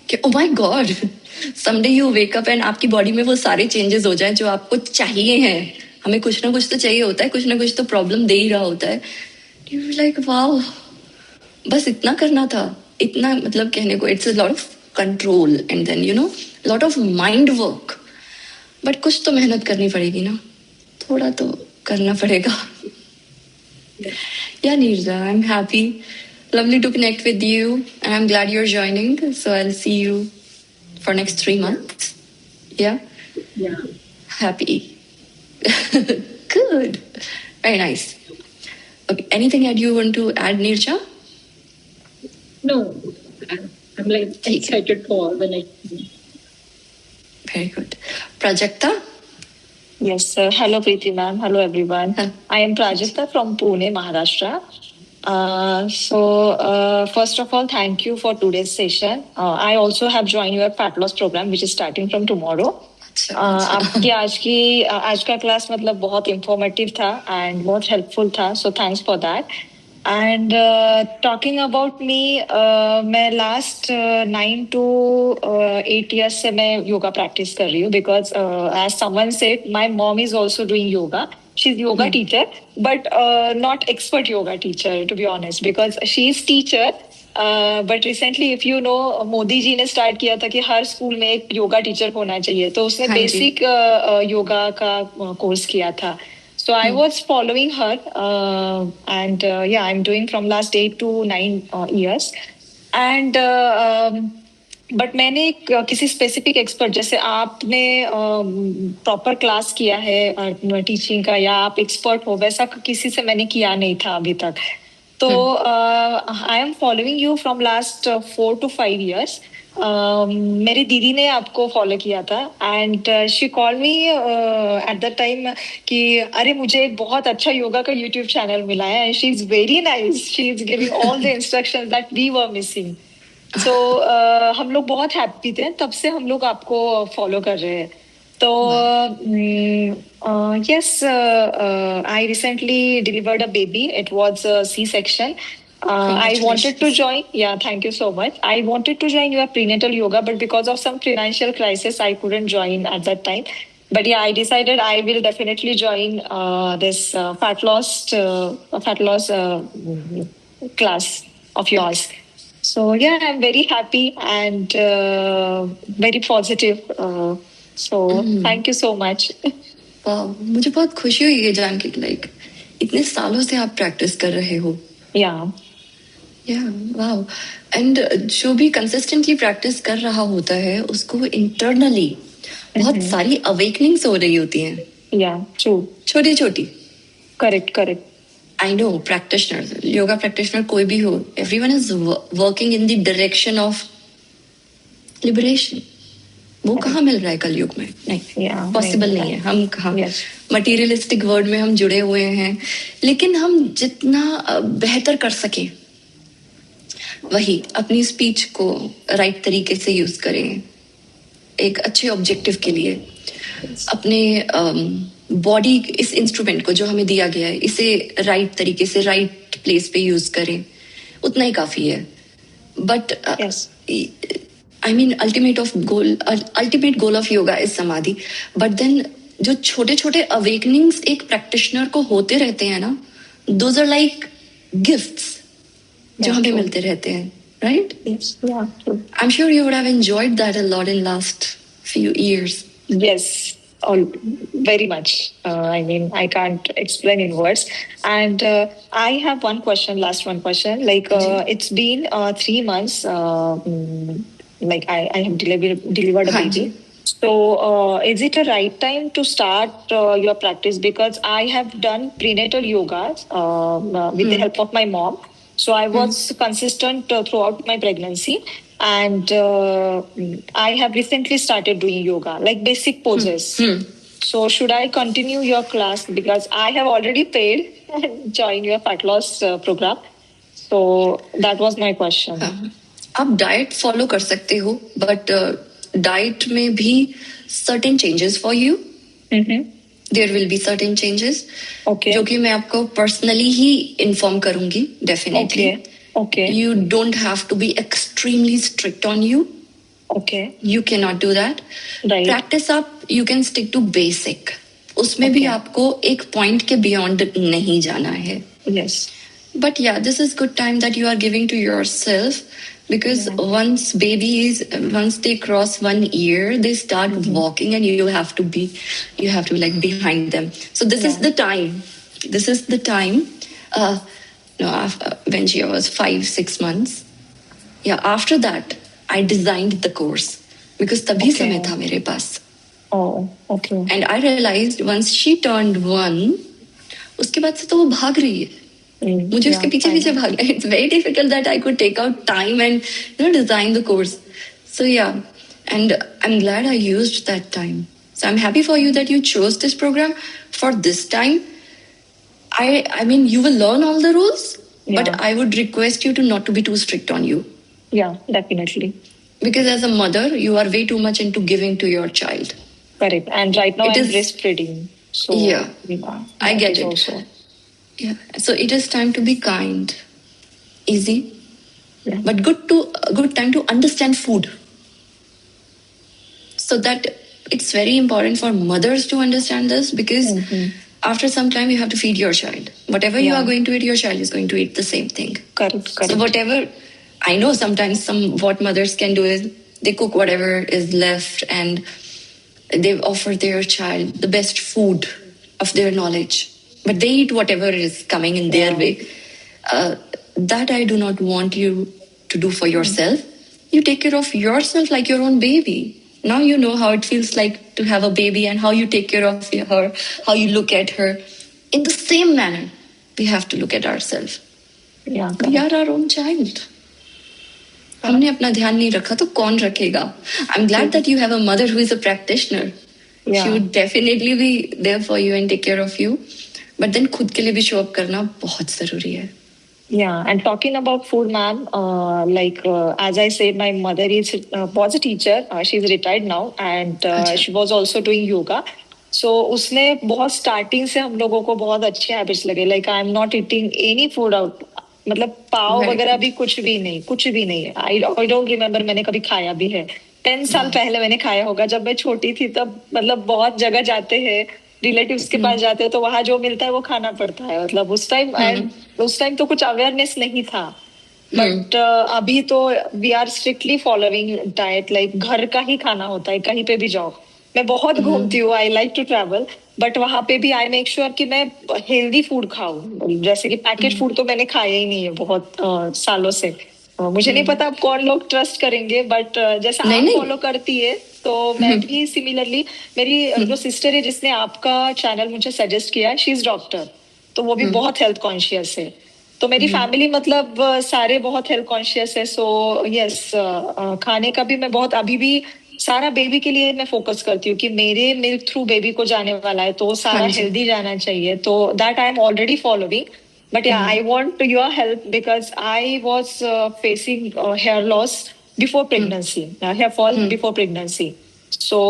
कि oh my God, someday you wake up and आपकी बॉडी में वो सारे चेंजेस हो जाएं जो आपको चाहिए हैं. हमें कुछ ना कुछ तो चाहिए होता है, कुछ ना कुछ तो प्रॉब्लम दे ही रहा होता है. You like wow, बस इतना करना था. इतना मतलब कहने को it's a lot of control and then lot of mind work. But कुछ तो मेहनत करनी पड़ेगी ना. थोड़ा तो करना पड़ेगा. Yeah Neeraja, I am happy. Lovely to connect with you and I am glad you are joining. So I will see you for next 3 months. Yeah happy. Good. Very nice. Okay, anything that you want to add, Neerja? No, I'm like excited for all the next. Very good. Prajakta? Yes, sir. Hello, Preeti ma'am. Hello, everyone. Huh. I am Prajakta from Pune, Maharashtra. First of all, thank you for today's session. I also have joined your fat loss program, which is starting from tomorrow. आपकी आज का class मतलब बहुत informative था and बहुत helpful था. So thanks for that. And talking about me, मैं last 9 to 8 years से मैं योगा practice कर रही हूँ because as someone said, my mom is also doing yoga. She's yoga teacher, but not expert yoga teacher to be honest because she is teacher. But recently, if you know, Modi ji ने start किया था कि हर school में एक yoga teacher होना चाहिए तो उसने बेसिक योगा का कोर्स किया था. So I was following her and I'm doing from last 8 to 9 years. And but मैंने किसी स्पेसिफिक एक्सपर्ट जैसे आपने प्रॉपर क्लास किया है टीचिंग का या आप एक्सपर्ट हो वैसा किसी से मैंने किया नहीं था अभी तक. तो I am following you from last 4 to 5 years. मेरी दीदी ने आपको फॉलो किया था and she call me at the time कि अरे मुझे एक बहुत अच्छा योगा का यूट्यूब चैनल मिला है and she is very nice. She is giving all the instructions that we were missing. So हम लोग बहुत हैप्पी थे. तब से हम लोग आपको फॉलो कर रहे हैं. तो yes, I recently delivered a baby. It was a C-section. I wanted to join. Yeah, thank you so much. I wanted to join your prenatal yoga, but because of some financial crisis, I couldn't join at that time. But yeah, I decided I will definitely join this fat loss class of yours. So yeah, I'm very happy and very positive. So thank you so much. मुझे बहुत खुशी हुई है जान के like इतने सालों से आप प्रैक्टिस कर रहे हो. Yeah. Yeah, wow. एंड जो भी कंसिस्टेंटली प्रैक्टिस कर रहा होता है उसको इंटरनली बहुत सारी अवेकनिंग्स हो रही होती हैं. Yeah. True. छोटी छोटी. Correct. Correct. I know practitioner, yoga practitioner कोई भी हो, everyone is working in the direction of liberation. वो कहाँ मिल रहा है कलयुग में? नहीं, Yeah, पॉसिबल नहीं नहीं है. हम कहाँ Yes. मटीरियलिस्टिक वर्ल्ड में हम जुड़े हुए हैं. लेकिन हम जितना बेहतर कर सके वही अपनी स्पीच को राइट तरीके से यूज करें एक अच्छे ऑब्जेक्टिव के लिए. अपने बॉडी, इस इंस्ट्रूमेंट को जो हमें दिया गया है इसे राइट तरीके से राइट प्लेस पे यूज करें, उतना ही काफी है. But Yes. I mean ultimate goal of yoga is समाधि. बट देन जो छोटे छोटे अवेकनिंग्स एक प्रैक्टिशनर को होते रहते हैं ना, दोज आर लाइक गिफ्ट्स जो Yeah, हमें true. मिलते रहते हैं. Right? Yes. Yeah. True. I'm sure you would have enjoyed that a lot in last few years. Yes, all very much. I mean, I can't explain in words. And I have one question, last one question. Like, it's been 3 months. Like, I have delivered a हाँ baby. जी. So, is it a right time to start your practice? Because I have done prenatal yoga with the help of my mom. So I was consistent throughout my pregnancy, and I have recently started doing yoga, like basic poses. So should I continue your class? Because I have already paid and joined your fat loss program. So that was my question. आप diet follow कर सकते हो, but diet में भी certain changes for you. Mm-hmm. There will be certain changes Okay. जो कि मैं आपको पर्सनली ही इन्फॉर्म करूंगी. Definitely. Okay. Okay. You don't have to be extremely strict on you. Okay. You cannot do that. Right. Practice up, you can stick to basic. उसमें भी Okay. आपको एक पॉइंट के बियॉन्ड नहीं जाना है. Yes. But yeah, this is good time that you are giving to yourself, because once they cross 1 year, they start walking and you have to be like behind them. So this is the time. This is the time. When she was 5-6 months. Yeah, after that, I designed the course because तभी Okay. समय था मेरे पास. Oh. Okay. And I realized once she turned 1, उसके बाद से तो वो भाग रही है. मुझे उसके पीछे पीछे भागना. It's very difficult that I could take out time and design the course. So yeah, and I'm glad I used that time. So I'm happy for you that you chose this program for this time. I mean, you will learn all the rules, but Yeah. I would request you to not to be too strict on you, Yeah, definitely. because as a mother, you are way too much into giving to your child. Correct. And right now It I'm is- breastfeeding. So Yeah. I that get is it. Also. Yeah. So it is time to be kind, easy, Yeah. but good time to understand food. So that it's very important for mothers to understand this, because after some time you have to feed your child. Whatever you Yeah. are going to eat, your child is going to eat the same thing. Correct. So whatever, I know sometimes what mothers can do is they cook whatever is left and they offer their child the best food of their knowledge, but they eat whatever is coming in their way. That I do not want you to do for yourself. You take care of yourself like your own baby. Now you know how it feels like to have a baby and how you take care of her, how you look at her. In the same manner, we have to look at ourselves. Yeah. We are our own child. हमने अपना ध्यान नहीं रखा तो कौन रखेगा? I'm glad that you have a mother who is a practitioner. Yeah. She would definitely be there for you and take care of you. But then खुद के लिए भी show up करना बहुत जरूरी है. Yeah, and talking about food, ma'am, as I said, my mother was a teacher. She's retired now, and she was also doing yoga. So उसने बहुत starting से हम लोगों को बहुत अच्छे habits लगे. Like I am not eating any food out. मतलब पाव Very वगैरह good. भी कुछ भी नहीं है. I don't remember मैंने कभी खाया भी है. 10 साल पहले मैंने खाया होगा जब मैं छोटी थी. तब मतलब बहुत जगह जाते हैं, रिलेटिव्स के पास जाते हैं तो वहां जो मिलता है वो खाना पड़ता है. मतलब उस टाइम तो कुछ अवेयरनेस नहीं था. बट अभी तो we are strictly following diet. Like घर का ही खाना होता है कहीं पे भी जाओ. मैं बहुत घूमती हूँ. I like to travel. But वहां पे भी आई मेक श्योर कि मैं हेल्दी फूड खाऊं, जैसे कि पैकेट फूड तो मैंने खाया ही नहीं है बहुत सालों से। मुझे नहीं पता अब कौन लोग ट्रस्ट करेंगे, बट जैसा नहीं आप नहीं। फॉलो करती है तो मैं भी सिमिलरली, मेरी जो सिस्टर है जिसने आपका चैनल मुझे सजेस्ट किया, शी इज डॉक्टर, तो वो भी बहुत हेल्थ कॉन्शियस है। तो मेरी फैमिली मतलब सारे बहुत हेल्थ कॉन्शियस है। सो यस, खाने का भी मैं बहुत अभी भी सारा बेबी के लिए मैं फोकस करती हूँ कि मेरे मिल्क थ्रू बेबी को जाने वाला है, तो वो सारा हाँ जी। हेल्दी जाना चाहिए, तो that I am already following. But yeah, I want your help because I was facing hair loss before pregnancy, hair fall before pregnancy. So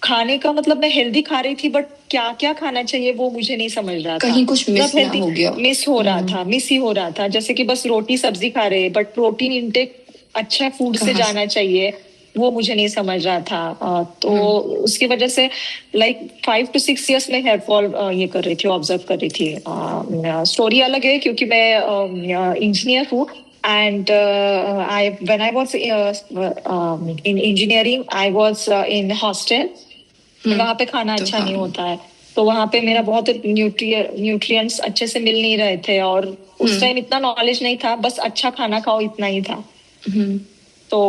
खाने का मतलब मैं हेल्दी खा रही थी, बट क्या क्या खाना चाहिए वो मुझे नहीं समझ रहा था। कहीं कुछ मिस मतलब ना हेल्दी हो गया। मिस हो रहा था, मिस ही हो रहा था, जैसे कि बस रोटी सब्जी खा रहे, बट प्रोटीन इंटेक अच्छा फूड से कहाँ से? जाना चाहिए, वो मुझे नहीं समझ रहा था। तो उसकी वजह से लाइक 5 to 6 years में हेयर फॉल ये कर रही थी, ऑब्जर्व कर रही थी। स्टोरी अलग है क्योंकि मैं इंजीनियर हूँ, and when I was in engineering, I was in hostel. वहां पे खाना तो अच्छा हाँ। नहीं होता है, तो वहां पे मेरा बहुत न्यूट्रिएंट्स अच्छे से मिल नहीं रहे थे, और उस टाइम इतना नॉलेज नहीं था, बस अच्छा खाना खाओ इतना ही था। तो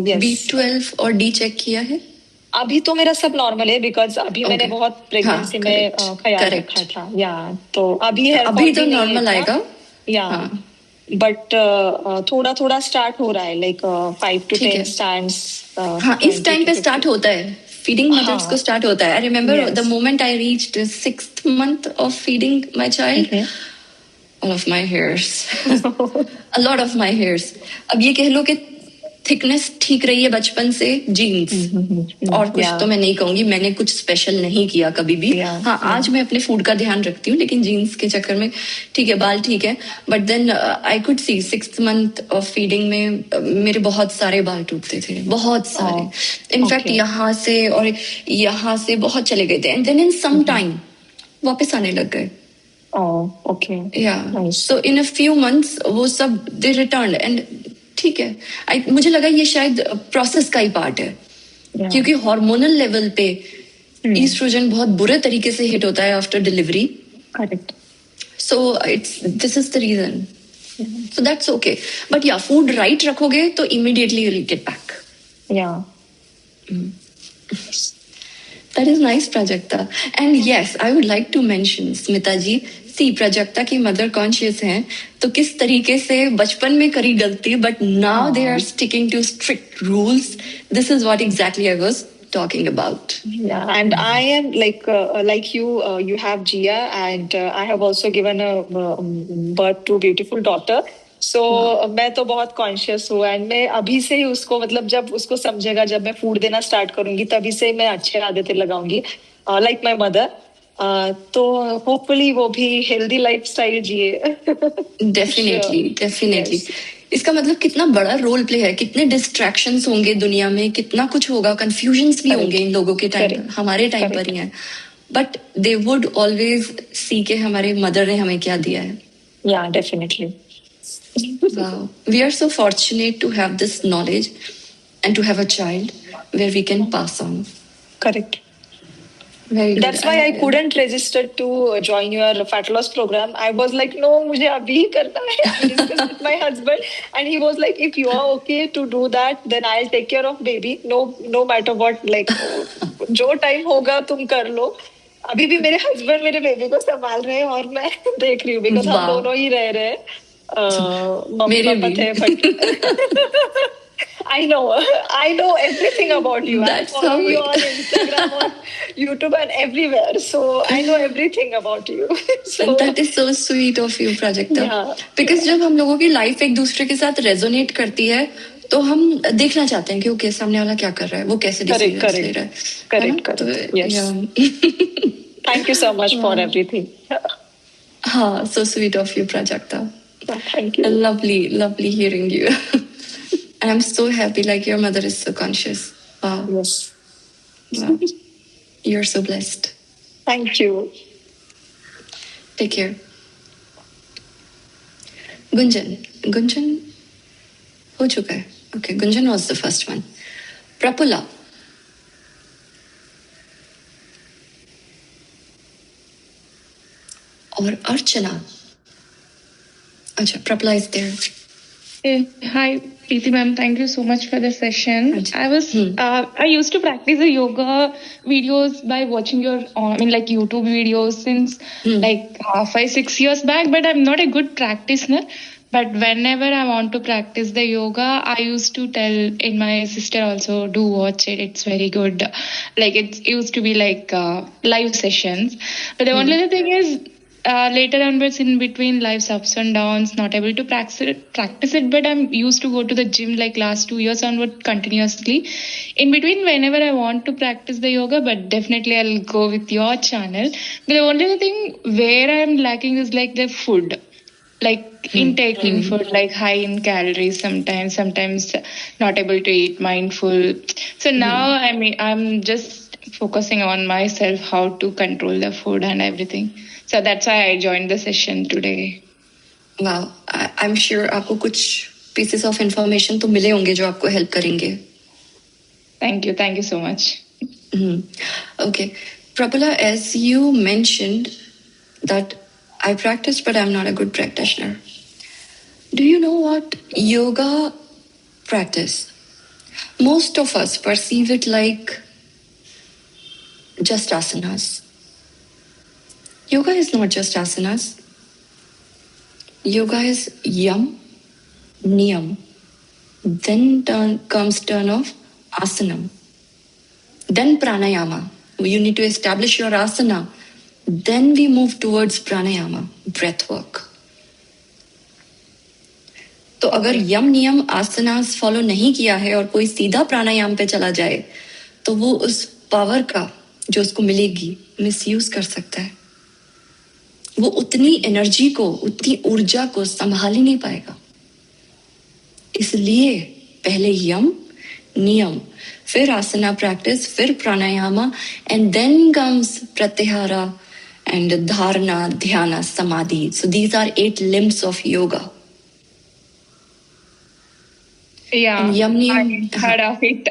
यस, B12 और D चेक किया है? अभी तो मेरा सब नॉर्मल है, बिकॉज अभी मैंने Okay. बहुत प्रेगनेंसी हाँ, में correct, ख्याल correct. रखा था, या तो अभी हेयर अभी फॉल तो भी नहीं है नॉर्मल इतना, आएगा। या हाँ। बट थोड़ा थोड़ा स्टार्ट हो रहा है, लाइक 5 to ठीक 10 है। स्टैंड्स। हाँ, इस टाइम पे स्टार्ट होता है, फीडिंग मदर्स को हाँ, स्टार्ट होता है। I remember the yes. Moment I reached 6th month of feeding my child, all of my hairs, a lot of my hairs. अब ये कह लो कि थिकनेस ठीक रही है बचपन से, जीन्स और कुछ Yeah. तो मैं नहीं कहूंगी, मैंने कुछ स्पेशल नहीं किया कभी भी। Yeah, हाँ, आज मैं अपने फूड का ध्यान रखती हूँ, लेकिन जीन्स के चक्कर में ठीक है, बाल ठीक है, but then I could see 6th month of feeding में मेरे बहुत सारे बाल टूटते थे, बहुत सारे। In fact okay. यहाँ से और यहाँ से बहुत चले गए थे, and then in some time वापस आने लग गए। Oh, okay. Yeah. Nice. So in a few months वो सब they returned, and ठीक है, मुझे लगा ये शायद प्रोसेस का ही पार्ट है। Yeah. क्योंकि हार्मोनल लेवल पे ईस्ट्रोजन बहुत बुरे तरीके से हिट होता है after delivery. Correct. So this is the reason. So that's okay, but yeah food right रखोगे तो immediately you will get back. Yeah. That is nice, Prajakta. And yes, I would like to mention, Smita ji, see, Prajakta की mother conscious हैं, तो किस तरीके से बचपन में करी गलती, but now they are sticking to strict rules. This is what exactly I was talking about. Yeah, and I am like you. You have Gia, and I have also given a birth to beautiful daughter. So मैं तो बहुत conscious हूँ, and मैं अभी से ही उसको, मतलब जब उसको समझेगा, जब मैं फूड देना स्टार्ट करूंगी, तभी से मैं अच्छे आदतें लगाऊंगी, लाइक माय मदर। तो होपफुली वो भी हेल्दी लाइफस्टाइल जिए। Definitely definitely. इसका मतलब कितना बड़ा रोल प्ले है, कितने डिस्ट्रैक्शंस होंगे दुनिया में, कितना कुछ होगा, कंफ्यूजन्स भी होंगे इन लोगों के टाइम, हमारे टाइम पर ही है, but they would always see के हमारे मदर ने हमें क्या दिया है। या definitely. Wow. We are so fortunate to have this knowledge and to have a child where we can pass on. Correct. Very good. That's why I couldn't register to join your fat loss program. I was like, no, मुझे अभी ही करना है. I discussed with my husband, and he was like, if you are okay to do that, then I'll take care of baby. No matter what, like जो time होगा तुम कर लो. अभी भी मेरे husband मेरे बेबी को संभाल रहे हैं और मैं देख रही हूँ, because हम दोनों ही रह रहे हैं. मम्मी पापा थे, but I know everything about you. That's I follow how you on Instagram, on YouTube, and everywhere. So I know everything about you. So that is so sweet of you, Prajakta. Yeah. Because जब हम लोगों की life एक दूसरे के साथ resonate करती है, तो हम देखना चाहते हैं कि ओके सामने वाला क्या कर रहा है, वो कैसे डिसीजंस ले रहा है। correct. Yes. Thank you so much for everything. हाँ, so sweet of you, Prajakta. Thank you. Lovely hearing you. And I'm so happy, like your mother is so conscious. Wow. Yes. Wow. You're so blessed. Thank you. Take care. Gunjan हो चुका है. Okay, Gunjan was the first one. Prapula. और अर्चना. अच्छा, Prabala is there. Hi, Preeti ma'am. Thank you so much for the session. Right. I used to practice the yoga videos by watching your, like YouTube videos since like 5-6 years back, but I'm not a good practitioner. But whenever I want to practice the yoga, I used to tell in my sister also, do watch it. It's very good. Like it used to be like live sessions. But the only thing is, later onwards in between life's ups and downs, not able to practice it, but I'm used to go to the gym like last 2 years onward continuously. In between, whenever I want to practice the yoga, but definitely I'll go with your channel. But the only thing where I'm lacking is like the food. Like intaking food, like high in calories sometimes not able to eat mindful. So now I'm just focusing on myself, how to control the food and everything. So that's why I joined the session today. Wow, I'm sure आपको कुछ pieces of information तो मिले होंगे जो आपको help करेंगे. Thank you so much. Okay, Prabala, as you mentioned that I practice, but I'm not a good practitioner. Do you know what yoga practice? Most of us perceive it like just asanas. Yoga is not just asanas. Yoga is yam, niyam. Then comes turn of asanam. Then pranayama. You need to establish your asana. Then we move towards pranayama, breath work. तो अगर यम नियम आसनास follow नहीं किया है और कोई सीधा प्राणायाम पे चला जाए तो वो उस पावर का जो उसको मिलेगी मिसयूज कर सकता है. वो उतनी एनर्जी को, उतनी ऊर्जा को संभाल ही नहीं पाएगा. इसलिए पहले यम नियम, फिर आसना प्रैक्टिस, फिर pranayama, and then comes pratyahara and dharana, dhyana, samadhi. So these are 8 limbs of yoga. Yeah, and yam niyam, I heard of it.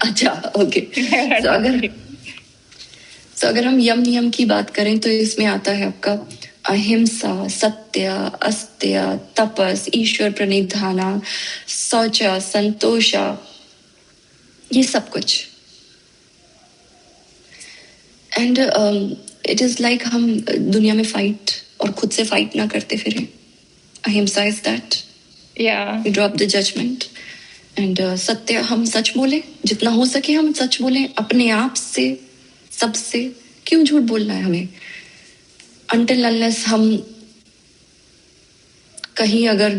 अच्छा, okay. So अगर हम यम नियम की बात करें तो इसमें आता है आपका अहिंसा, सत्य, अस्त्य, तपस, ईश्वर प्रणिधाना, शौचा, संतोषा, ये सब कुछ. एंड इट इज लाइक हम दुनिया में फाइट और खुद से फाइट ना करते फिरें. Ahimsa is that. We drop the judgment. And satya, हम सच बोले, जितना हो सके हम सच बोले अपने आप से, सबसे. क्यों झूठ बोलना है हमें? Until unless हम कहीं अगर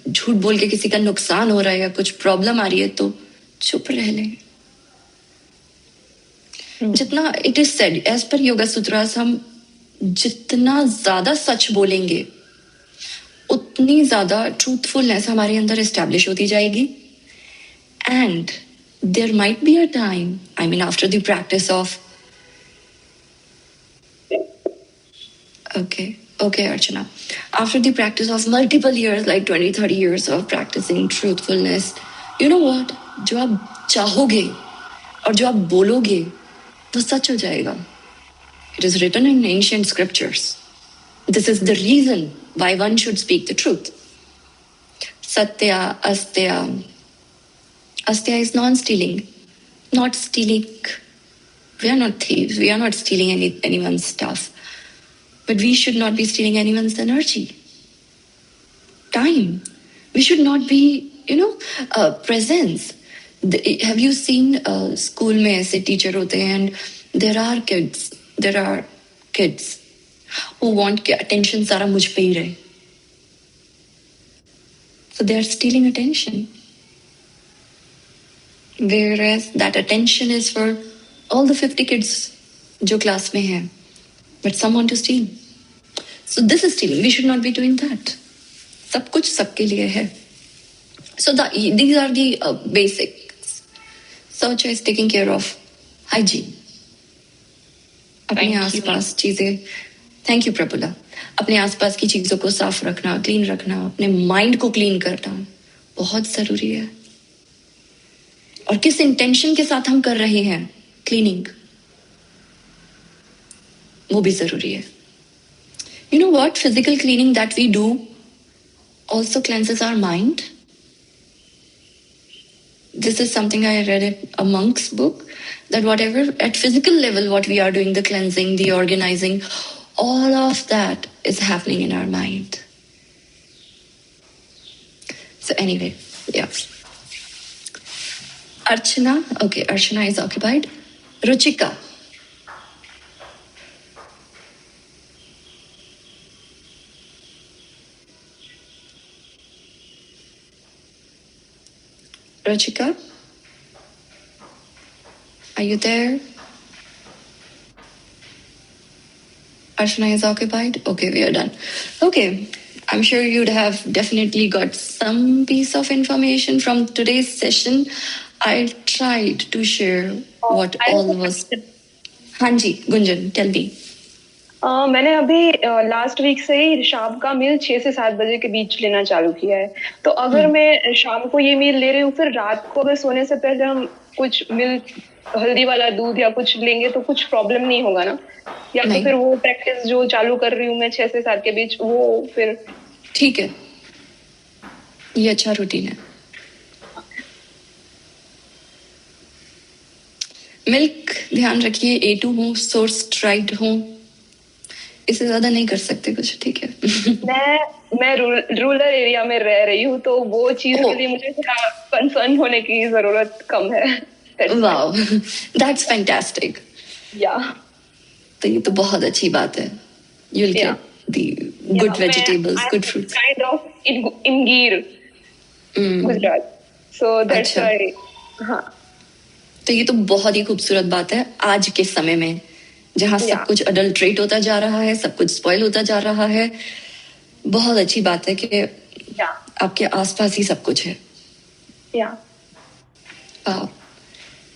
झूठ बोल के किसी का नुकसान हो रहा है या कुछ प्रॉब्लम आ रही है तो चुप रह लें. जितना it is said as per yoga सूत्रास, हम जितना ज्यादा सच बोलेंगे उतनी ज्यादा ट्रूथफुलनेस हमारे अंदर एस्टैब्लिश होती जाएगी. And there might be a time, I mean after the practice of okay Archana, after the practice of multiple years, like 20-30 years of practicing truthfulness, you know what, जो आप चाहोगे और जो आप बोलोगे वो सच हो जाएगा. It is written in ancient scriptures. This is the reason why one should speak the truth. Satya, astya. Astya is non-stealing. Not stealing. We are not thieves. We are not stealing anyone's stuff. But we should not be stealing anyone's energy. Time. We should not be, presence. Have you seen school में ऐसे teacher होते हैं, and there are kids who want कि attention सारा मुझ पे ही रहे. So they are stealing attention. Whereas that attention is for all the 50 kids जो class में हैं. But some want to steal. So this is stealing. We should not be doing that. सब कुछ सबके लिए है. So these are the basics. Socha is taking care of hygiene. अपने आसपास चीजें. Thank you Prabala. अपने आसपास की चीजों को साफ रखना, क्लीन रखना, अपने माइंड को क्लीन करना बहुत जरूरी है. और किस इंटेंशन के साथ हम कर रहे हैं क्लीनिंग, वो भी जरूरी है. You know what? Physical cleaning that we do also cleanses our mind. This is something I read in a monk's book, that whatever at physical level, what we are doing, the cleansing, the organizing, all of that is happening in our mind. So anyway, yeah. Archana, okay, Archana is occupied. Ruchika. Ruchika? Are you there? Archana is occupied? Okay, we are done. Okay, I'm sure you'd have definitely got some piece of information from today's session. I tried to share what all was. Hanji, Gunjan, tell me. मैंने अभी last week से ही शाम का मील 6 से 7 बजे के बीच लेना चालू किया है. तो अगर मैं शाम को ये मील ले रही हूँ, फिर रात को अगर सोने से पहले हम कुछ मिल्क, हल्दी वाला दूध या कुछ लेंगे तो कुछ प्रॉब्लम नहीं होगा ना? या तो फिर वो प्रैक्टिस जो चालू कर रही हूँ मैं 6 से 7 के बीच, वो फिर ठीक है, ये अच्छा रूटीन है. मिल्क ध्यान रखिए A2 हो, सोर्स ट्राइड हो, इससे ज्यादा नहीं कर सकते कुछ. ठीक है. मैं रूरल एरिया में रह रही हूँ, तो वो चीज के लिए मुझे थोड़ा कंसर्न होने की जरूरत कम है. Wow, that's fantastic. या तो ये तो बहुत अच्छी बात है. You will get the good vegetables, good fruits. Kind of in Gir, Gujarat, so that's why. हाँ, तो ये तो बहुत ही खूबसूरत बात है आज के समय में, जहाँ सब कुछ अडल्ट्रेट होता जा रहा है, सब कुछ स्पॉइल होता जा रहा है. बहुत अच्छी बात है कि आपके आसपास ही सब कुछ है.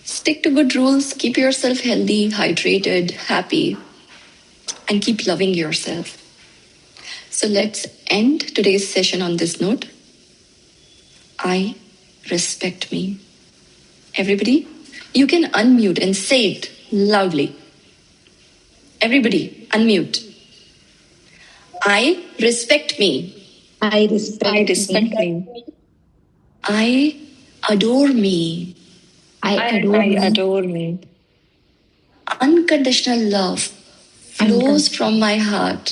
Stick to good rules, keep yourself healthy, hydrated, happy, and keep loving yourself. So let's end today's session on this note. I respect me. Everybody, you can unmute and say it loudly. Everybody, unmute. I respect me. I respect me. I adore me. I adore me. Unconditional love flows from my heart.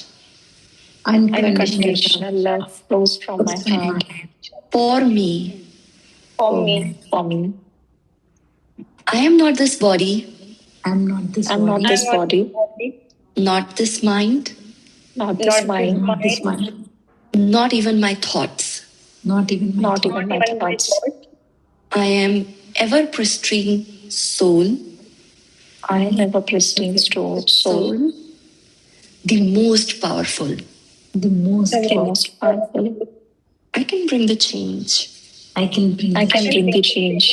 Unconditional love flows from my heart. For me. For me. I am not this body. I'm not this body. Not this mind. Not this mind. Not even my thoughts. Not even my thoughts. I am ever pristine soul. I am ever pristine soul. The most powerful. The most powerful. I can bring the change. I can bring the change.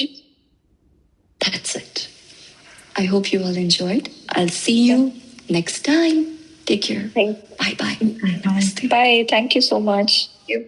That's it. I hope you all enjoyed. I'll see you next time. Take care. Bye-bye. Bye. Thank you so much. Thank you.